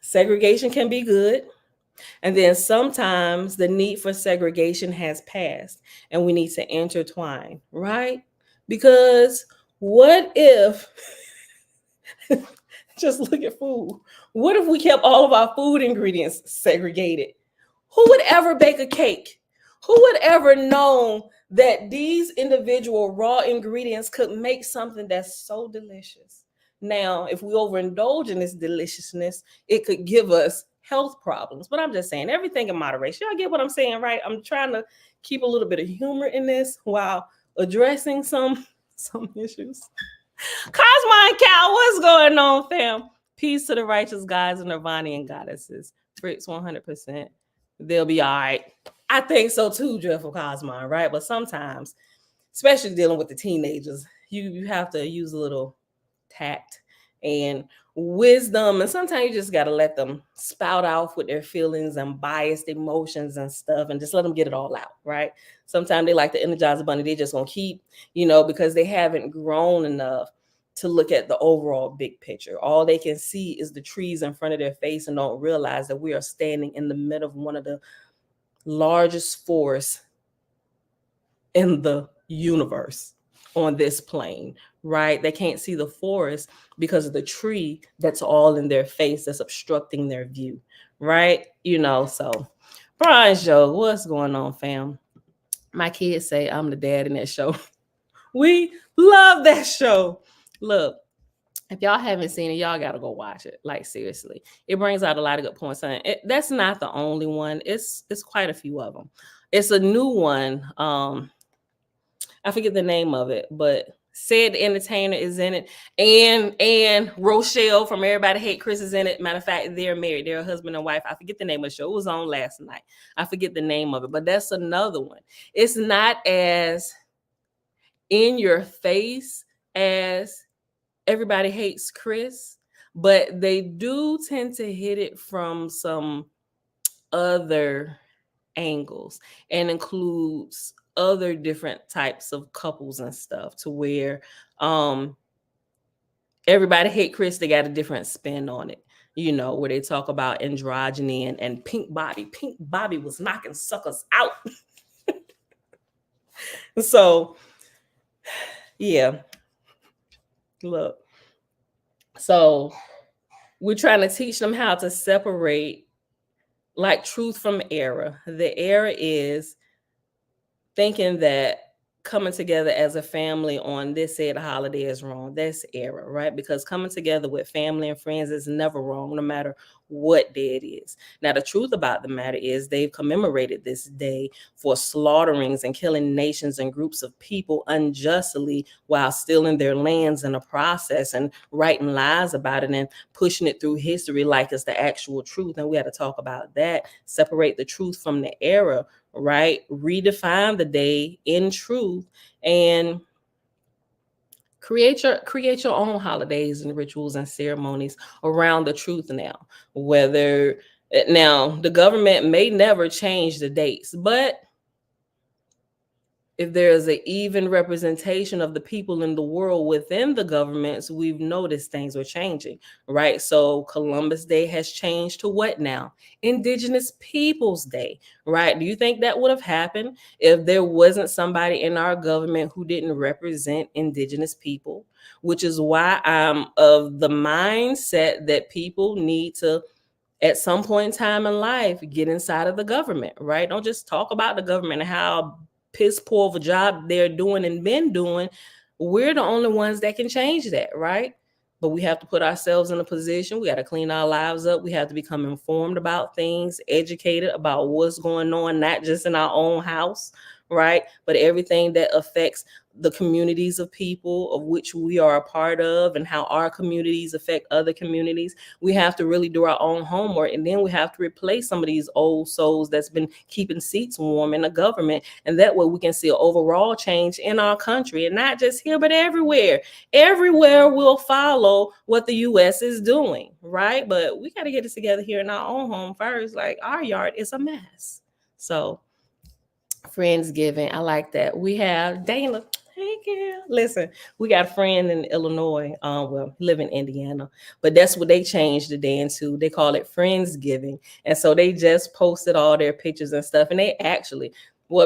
segregation can be good. And then sometimes the need for segregation has passed and we need to intertwine, right? Because what if, just look at food. What if we kept all of our food ingredients segregated? Who would ever bake a cake? Who would ever know that these individual raw ingredients could make something that's so delicious? Now, if we overindulge in this deliciousness, it could give us health problems. But I'm just saying, everything in moderation. Y'all get what I'm saying, right? I'm trying to keep a little bit of humor in this while addressing some issues. Cosmo and Cal, what's going on, fam? Peace to the righteous guys and Nirvanian goddesses. Fritz 100%. They'll be all right. I think so too, Dreadful Cosmo, right? But sometimes, especially dealing with the teenagers, you have to use a little tact and wisdom, and sometimes you just got to let them spout off with their feelings and biased emotions and stuff and just let them get it all out, right? Sometimes they like the Energizer Bunny. They just gonna keep, because they haven't grown enough to look at the overall big picture. All they can see is the trees in front of their face and don't realize that we are standing in the middle of one of the largest forests in the universe on this plane, right? They can't see the forest because of the tree that's all in their face that's obstructing their view, right? So Brian Show, what's going on, fam? My kids say I'm the dad in that show. We love that show. Look, If y'all haven't seen it, y'all gotta go watch it. Like, seriously, it brings out a lot of good points. And that's not the only one. It's quite a few of them. It's a new one. I forget the name of it, but Said the Entertainer is in it, and Rochelle from Everybody Hate Chris is in it. Matter of fact, they're married. They're a husband and wife. I forget the name of the show. It was on last night. I forget the name of it, but that's another one. It's not as in your face as Everybody Hates Chris, but they do tend to hit it from some other angles and includes other different types of couples and stuff, to where Everybody Hate Chris, they got a different spin on it, you know, where they talk about androgyny and Pink Bobby was knocking suckers out. So yeah, look, so we're trying to teach them how to separate like truth from error. The error is thinking that coming together as a family on this said holiday is wrong. That's error, right? Because coming together with family and friends is never wrong, no matter what day it is. Now, the truth about the matter is they've commemorated this day for slaughterings and killing nations and groups of people unjustly while stealing their lands in the process, and writing lies about it and pushing it through history like it's the actual truth. And we had to talk about that, separate the truth from the error, right? Redefine the day in truth and create your own holidays and rituals and ceremonies around the truth. Now, the government may never change the dates, but if there is an even representation of the people in the world within the governments, we've noticed things are changing, right? So Columbus Day has changed to what now? Indigenous Peoples Day, right? Do you think that would have happened if there wasn't somebody in our government who didn't represent Indigenous people? Which is why I'm of the mindset that people need to, at some point in time in life, get inside of the government, right? Don't just talk about the government and how piss poor of a job they're doing and been doing. We're the only ones that can change that, right? But we have to put ourselves in a position. We got to clean our lives up. We have to become informed about things, educated about what's going on, not just in our own house, right? But everything that affects the communities of people of which we are a part of, and how our communities affect other communities. We have to really do our own homework, and then we have to replace some of these old souls that's been keeping seats warm in the government, and that way we can see an overall change in our country, and not just here but everywhere. Everywhere will follow what the U.S. is doing, right? But we got to get it together here in our own home first. Like, our yard is a mess. So Friendsgiving, I like that. We have Dana. Hey, girl. Listen, we got a friend in Illinois. Live in Indiana, but that's what they changed the day into. They call it Friendsgiving, and so they just posted all their pictures and stuff. And they actually,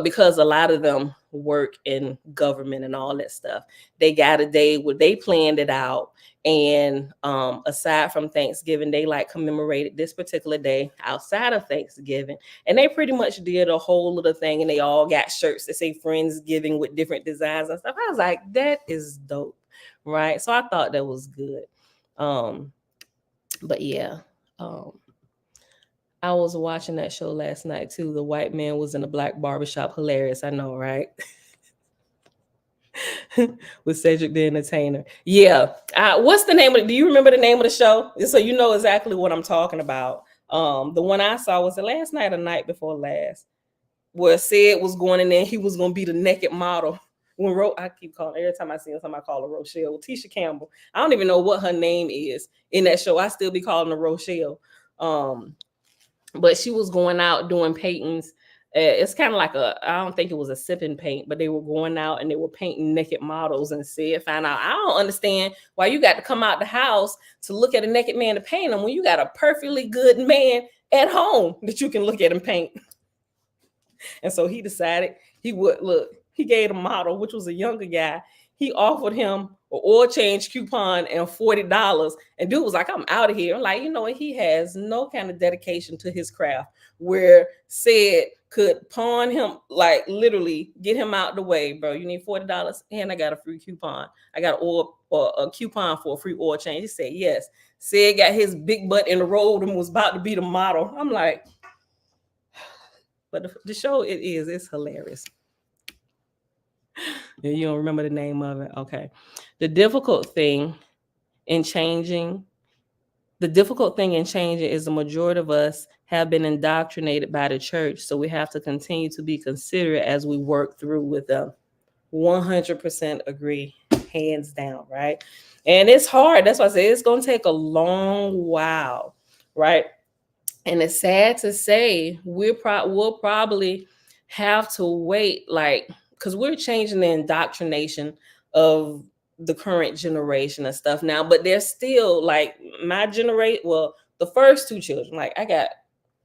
because a lot of them work in government and all that stuff, they got a day where they planned it out. And aside from Thanksgiving, they like commemorated this particular day outside of Thanksgiving. And they pretty much did a whole little thing, and they all got shirts that say Friendsgiving with different designs and stuff. I was like, that is dope, right? So I thought that was good. But yeah, I was watching that show last night too. The white man was in a black barbershop. Hilarious, I know, right? With Cedric the Entertainer. Yeah. What's the name of it? Do you remember the name of the show? So you know exactly what I'm talking about. The one I saw was the last night or night before last, where Sid was going in there, he was going to be the naked model. I keep calling, every time I see him, somebody call her Rochelle. Tisha Campbell. I don't even know what her name is in that show. I still be calling her Rochelle. But she was going out doing paintings. It's kind of like I don't think it was a sipping paint, but they were going out and they were painting naked models, and found out, I don't understand why you got to come out the house to look at a naked man to paint him when you got a perfectly good man at home that you can look at and paint. And so he decided he would look. He gave a model, which was a younger guy. he offered him an oil change coupon and $40. And dude was like, I'm out of here. I'm like, you know what? He has no kind of dedication to his craft where said could pawn him, like literally get him out the way, bro. You need $40 and I got a free coupon. I got a coupon for a free oil change. He said, yes. Said got his big butt in the road and was about to be the model. I'm like, but the show it's hilarious. You don't remember the name of it? Okay. The difficult thing in changing is the majority of us have been indoctrinated by the church. So we have to continue to be considerate as we work through with them. 100% agree, hands down, right? And it's hard. That's why I say it's going to take a long while, right? And it's sad to say we'll probably have to wait, like, because we're changing the indoctrination of the current generation and stuff now, but there's still like my generation. Well, the first two children, like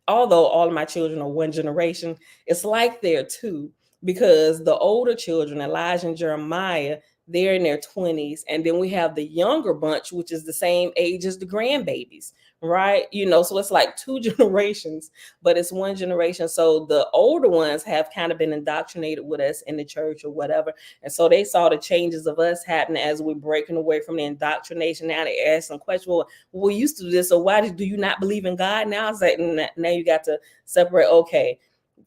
although all of my children are one generation, it's like they're two, because the older children, Elijah and Jeremiah, they're in their 20s. And then we have the younger bunch, which is the same age as the grandbabies, right? So it's like two generations, but it's one generation. So the older ones have kind of been indoctrinated with us in the church or whatever. And so they saw the changes of us happening as we're breaking away from the indoctrination. Now they ask some questions. Well, we used to do this, so why do you not believe in God? Now it's like, now you got to separate, okay,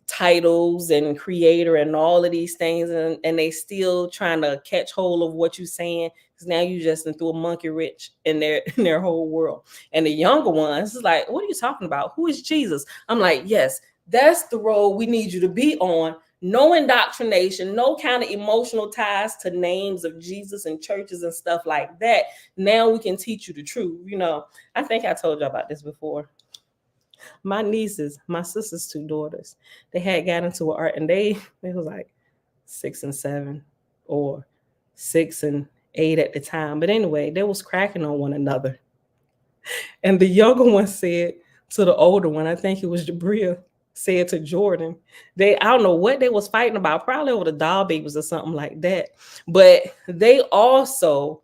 titles and creator and all of these things, and they still trying to catch hold of what you're saying, because now you just threw a monkey wrench in their whole world. And the younger ones is like, what are you talking about? Who is Jesus? I'm like, yes, that's the road we need you to be on. No indoctrination, no kind of emotional ties to names of Jesus and churches and stuff like that. Now we can teach you the truth. I think I told you about this before. My nieces, my sister's two daughters, they had got into art, and they was like 6 and 7 or 6 and 8 at the time. But anyway, they was cracking on one another. And the younger one said to the older one, I think it was Jabria, said to Jordan, I don't know what they was fighting about, probably over the doll babies or something like that. But they also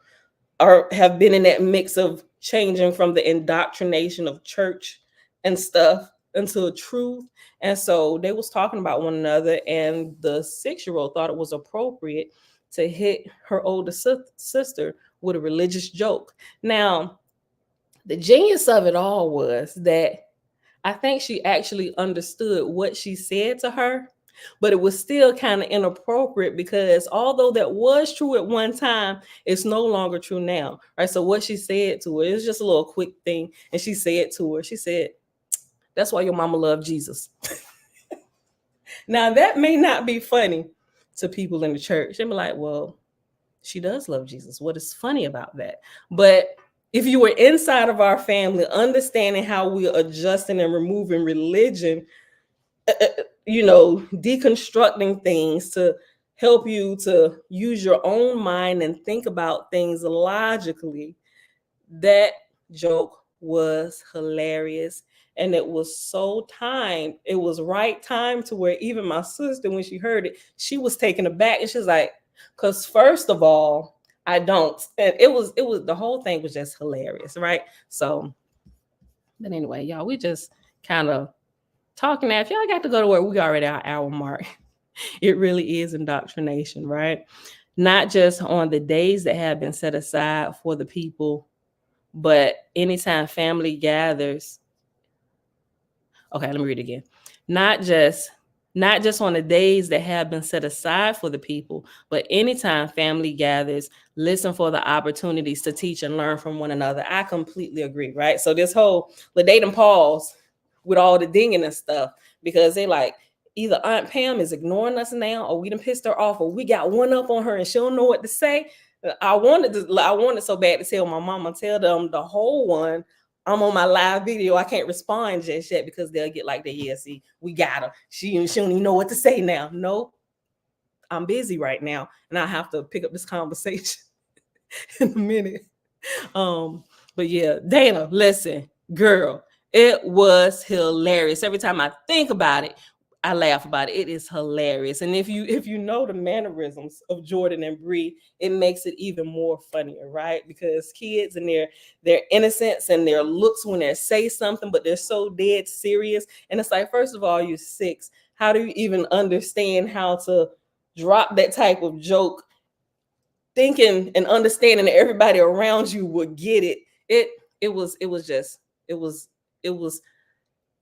have been in that mix of changing from the indoctrination of church and stuff into truth. And so they was talking about one another, and the 6-year-old thought it was appropriate to hit her older sister with a religious joke. Now, the genius of it all was that I think she actually understood what she said to her, but it was still kind of inappropriate, because although that was true at one time, it's no longer true now, right? So what she said to her, it was just a little quick thing, and she said to her, she said, that's why your mama loved Jesus. Now, that may not be funny to people in the church. They be like, well, she does love Jesus. What is funny about that? But if you were inside of our family, understanding how we're adjusting and removing religion, deconstructing things to help you to use your own mind and think about things logically, that joke was hilarious. And it was so timed. It was right time to where even my sister, when she heard it, she was taken aback. And she was like, because first of all, I don't. And it was the whole thing was just hilarious, right? So, but anyway, y'all, we just kind of talking now. If y'all got to go to work, we already our hour mark. It really is indoctrination, right? Not just on the days that have been set aside for the people, but anytime family gathers. Okay, let me read it again. Not just on the days that have been set aside for the people, but anytime family gathers, listen for the opportunities to teach and learn from one another. I completely agree, right? So this whole they done pause with all the dinging and stuff, because they like, either Aunt Pam is ignoring us now, or we done pissed her off, or we got one up on her and she don't know what to say. I wanted so bad to tell my mama, tell them the whole one, I'm on my live video, I can't respond just yet, because they'll get like, see, we got her. She don't even know what to say now. Nope. I'm busy right now, and I have to pick up this conversation in a minute. But yeah, Dana, listen, girl, it was hilarious. Every time I think about it, I laugh about it. It is hilarious. And if you know the mannerisms of Jordan and Bree, it makes it even more funnier, right? Because kids and their innocence and their looks when they say something, but they're so dead serious. And it's like, first of all, you're 6. How do you even understand how to drop that type of joke, thinking and understanding that everybody around you would get it? It was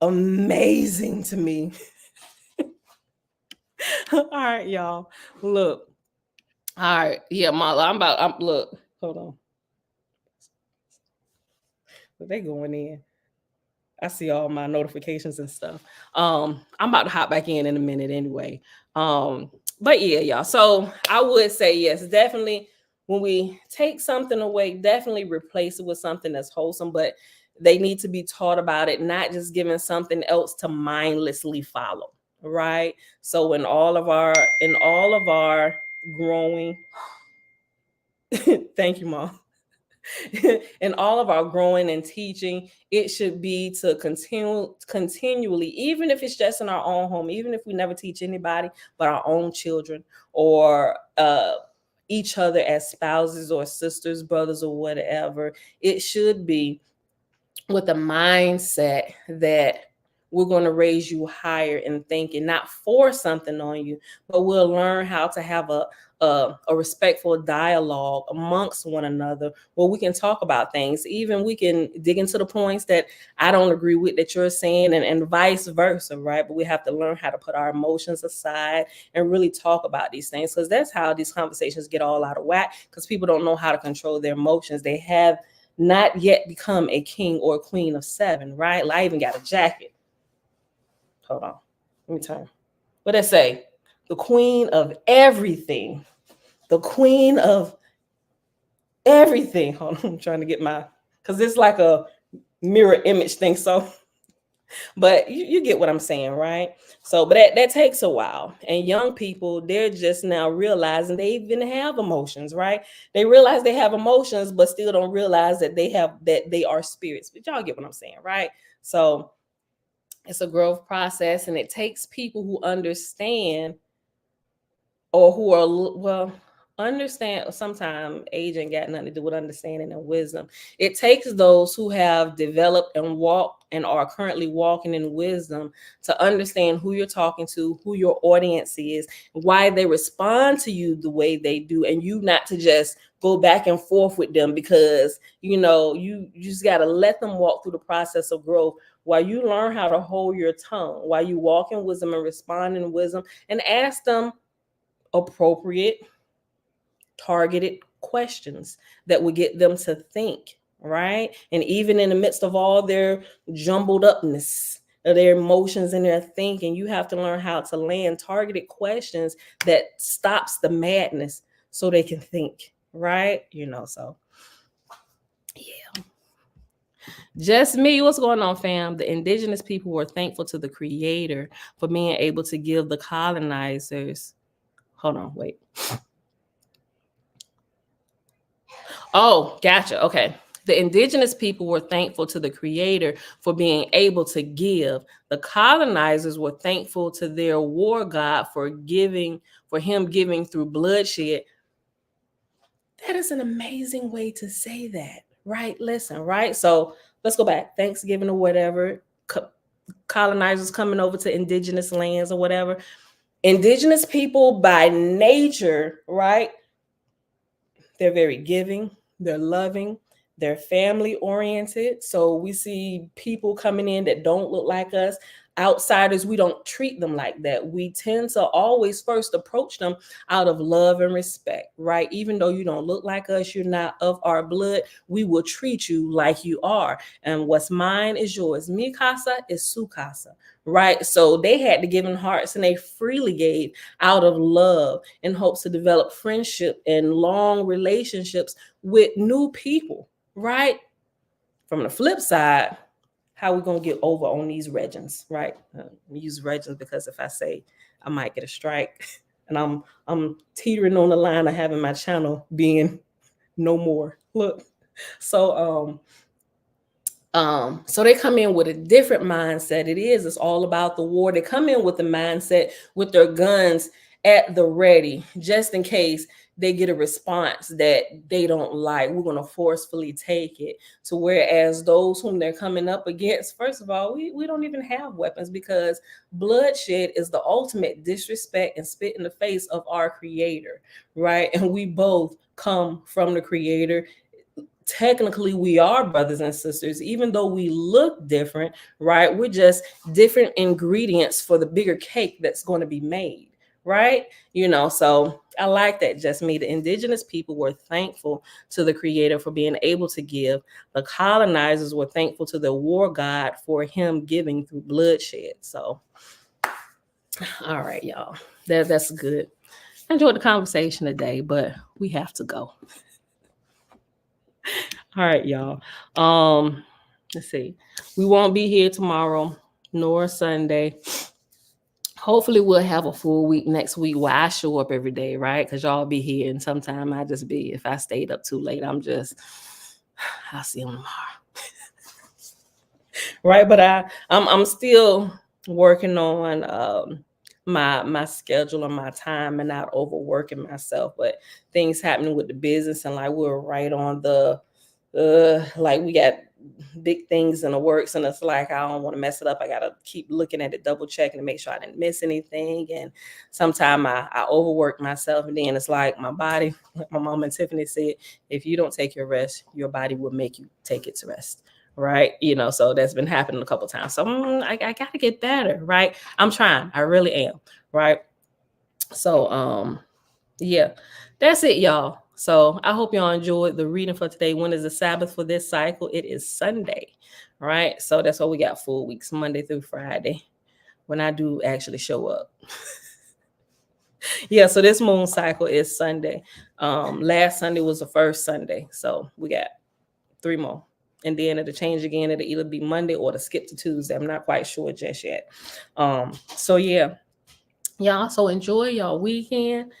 amazing to me. All right, y'all. Look. All right. Yeah, I'm look. Hold on. But they going in. I see all my notifications and stuff. I'm about to hop back in a minute anyway. But yeah, y'all. So I would say yes, definitely when we take something away, definitely replace it with something that's wholesome, but they need to be taught about it, not just given something else to mindlessly follow. Right. So in all of our growing, thank you, Mom. In all of our growing and teaching, it should be to continually, even if it's just in our own home, even if we never teach anybody but our own children, or each other as spouses or sisters, brothers, or whatever, it should be with a mindset that we're going to raise you higher in thinking, not force something on you, but we'll learn how to have a respectful dialogue amongst one another where we can talk about things. Even we can dig into the points that I don't agree with that you're saying, and vice versa, right? But we have to learn how to put our emotions aside and really talk about these things, because that's how these conversations get all out of whack, because people don't know how to control their emotions. They have not yet become a king or a queen of 7, right? Like, I even got a jacket. Hold on. Let me turn. What did I say? The queen of everything. The queen of everything. Hold on. I'm trying to get because it's like a mirror image thing. So, but you get what I'm saying, right? So, but that takes a while. And young people, they're just now realizing they even have emotions, right? They realize they have emotions, but still don't realize that they are spirits. But y'all get what I'm saying, right? So it's a growth process, and it takes people who understand, or who are, understand. Sometimes age ain't got nothing to do with understanding and wisdom. It takes those who have developed and walked and are currently walking in wisdom to understand who you're talking to, who your audience is, why they respond to you the way they do, and you not to just go back and forth with them, because you just got to let them walk through the process of growth while you learn how to hold your tongue, while you walk in wisdom and respond in wisdom, and ask them appropriate, targeted questions that would get them to think, right? And even in the midst of all their jumbled upness of their emotions and their thinking, you have to learn how to land targeted questions that stops the madness so they can think, right? So yeah. Just me. What's going on, fam? The indigenous people were thankful to the creator for being able to give the colonizers. Hold on, wait. Oh, gotcha. Okay. The indigenous people were thankful to the creator for being able to give. The colonizers were thankful to their war god for him giving through bloodshed. That is an amazing way to say that, right? Listen, right? So let's go back. Thanksgiving or whatever, colonizers coming over to indigenous lands or whatever. Indigenous people by nature, right? They're very giving, they're loving, they're family oriented. So we see people coming in that don't look like us. Outsiders, we don't treat them like that. We tend to always first approach them out of love and respect, right? Even though you don't look like us, you're not of our blood, we will treat you like you are. And what's mine is yours. Mi casa is su casa, right? So they had to give in hearts, and they freely gave out of love in hopes to develop friendship and long relationships with new people, right? From the flip side, how we gonna get over on these regins, right? We use regins because if I say I might get a strike, and I'm teetering on the line of having my channel being no more. Look, so So they come in with a different mindset. It's all about the war. They come in with the mindset with their guns at the ready, just in case they get a response that they don't like. We're going to forcefully take it. To whereas those whom they're coming up against, first of all, we don't even have weapons, because bloodshed is the ultimate disrespect and spit in the face of our creator, right? And we both come from the creator. Technically, we are brothers and sisters, even though we look different, right? We're just different ingredients for the bigger cake that's going to be made, right? So I like that. Just me. The indigenous people were thankful to the creator for being able to give. The colonizers were thankful to the war god for him giving through bloodshed. So, all right, y'all. That's good. I enjoyed the conversation today, but we have to go. All right, y'all. Let's see. We won't be here tomorrow nor Sunday. Hopefully we'll have a full week next week where I show up every day, right? Because y'all be here, and sometime I just be, if I stayed up too late, I'll see them tomorrow. Right. But I'm still working on my schedule and my time and not overworking myself. But things happening with the business, and like we're right on the like we got big things in the works, and it's like I don't want to mess it up. I gotta keep looking at it, double checking to make sure I didn't miss anything. And sometimes I overwork myself, and then it's like my body, like my mom and Tiffany said, if you don't take your rest, your body will make you take its rest. Right. So that's been happening a couple of times. So I gotta get better. Right. I'm trying. I really am. Right. So yeah, that's it, y'all. So I hope y'all enjoyed the reading for today. When is the Sabbath for this cycle? It is Sunday. Right. So that's why we got full weeks, Monday through Friday, when I do actually show up. Yeah. So this moon cycle is Sunday. Last Sunday was the first Sunday. So we got 3 more. And then it'll change again. It'll either be Monday or to skip to Tuesday. I'm not quite sure just yet. So yeah. Y'all, so enjoy y'all weekend.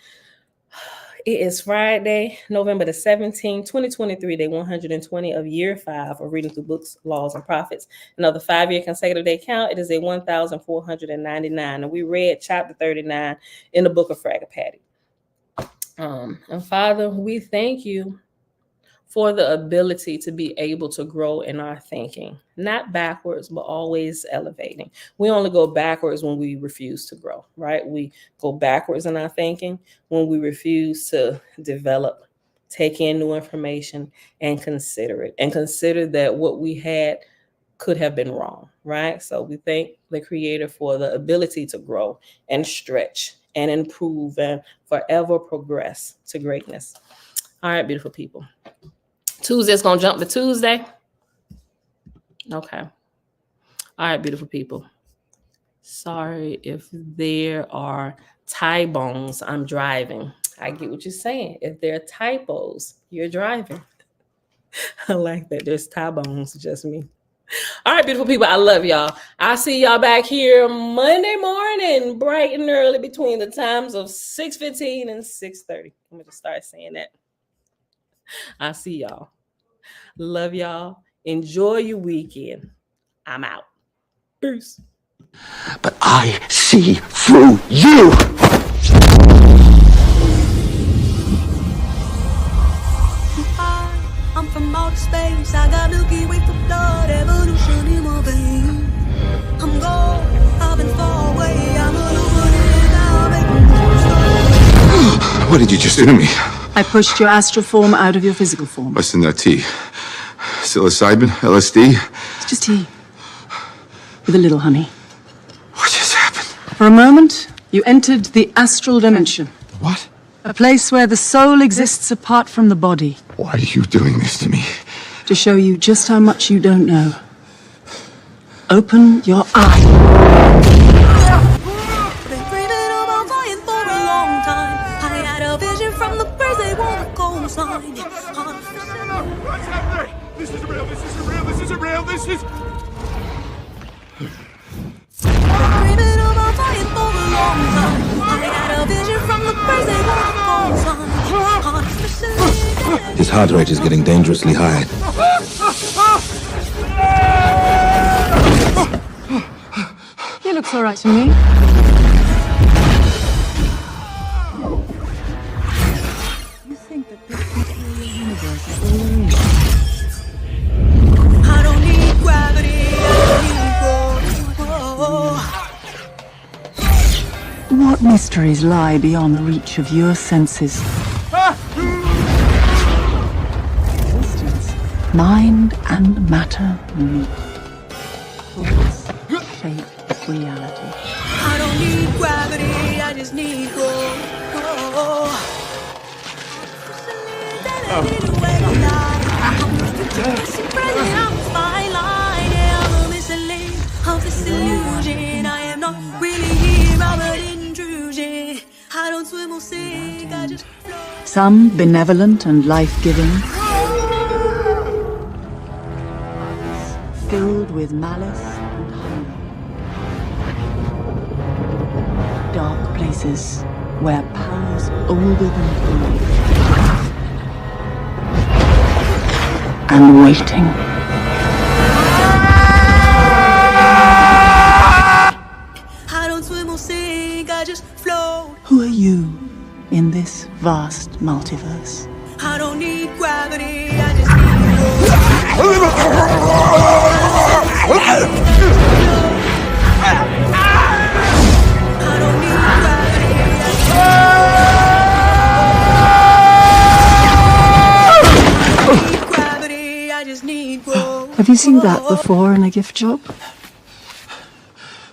It is Friday, November the 17th, 2023, day 120 of year 5 of reading through books, laws, and prophets. Another 5-year consecutive day count. It is a 1,499. And we read chapter 39 in the book of Fragapati. And Father, we thank you for the ability to be able to grow in our thinking, not backwards, but always elevating. We only go backwards when we refuse to grow, right? We go backwards in our thinking when we refuse to develop, take in new information, and consider it, and consider that what we had could have been wrong, right? So we thank the Creator for the ability to grow and stretch and improve and forever progress to greatness. All right, beautiful people. Tuesday's gonna jump to Tuesday. Okay. All right, beautiful people. Sorry if there are tie bones. I'm driving. I get what you're saying. If there are typos, you're driving. I like that. There's tie bones, just me. All right, beautiful people. I love y'all. I'll see y'all back here Monday morning, bright and early, between the times of 6:15 and 6:30. I'm gonna just start saying that. I'll see y'all. Love y'all. Enjoy your weekend. I'm out. Peace. But I see through you. I'm from outer space. I got Milky Way for blood, evolution in my veins. I'm gold. I've been far away. I'm illuminated now. Make me start. What did you just do to me? I pushed your astral form out of your physical form. What's in that tea? Psilocybin? LSD? It's just tea. With a little honey. What just happened? For a moment, you entered the astral dimension. What? A place where the soul exists apart from the body. Why are you doing this to me? To show you just how much you don't know. Open your eyes. Been dreaming about flying for a long time. I had a vision from the birds, they want a cold sign. What's happening? This isn't real, this isn't real, this isn't real, this is... Dreaming about flying for a long time. I had a vision from the birds, they want a cold sign. His heart rate is getting dangerously high. looks all right to me. You think that this material universe is all there is? I don't need gravity, I need What mysteries lie beyond the reach of your senses? Existence, mind and matter meet. Thoughts shape reality. I don't need gravity, I just need growth. I'm fine line, yeah, I'm a mislead of this illusion. I am not really here, I'm an intrusion. I don't swim or sink, I just float. Some benevolent and life-giving, filled with malice and hunger. Dark places where powers older than time and waiting. I don't swim or sink, I just float. Who are you in this vast multiverse? I don't need gravity, I just need growth. I don't need gravity, I just need growth. Have you seen that before in a gift shop?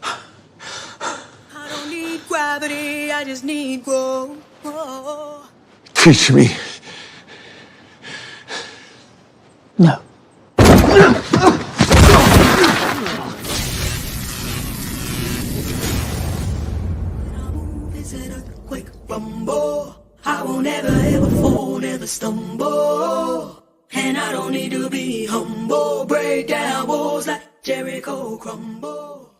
I don't need gravity, I just need growth. Teach me. No. It's an earthquake rumble. I won't ever ever fall, never stumble. And I don't need to be humble. Break down walls like Jericho crumble.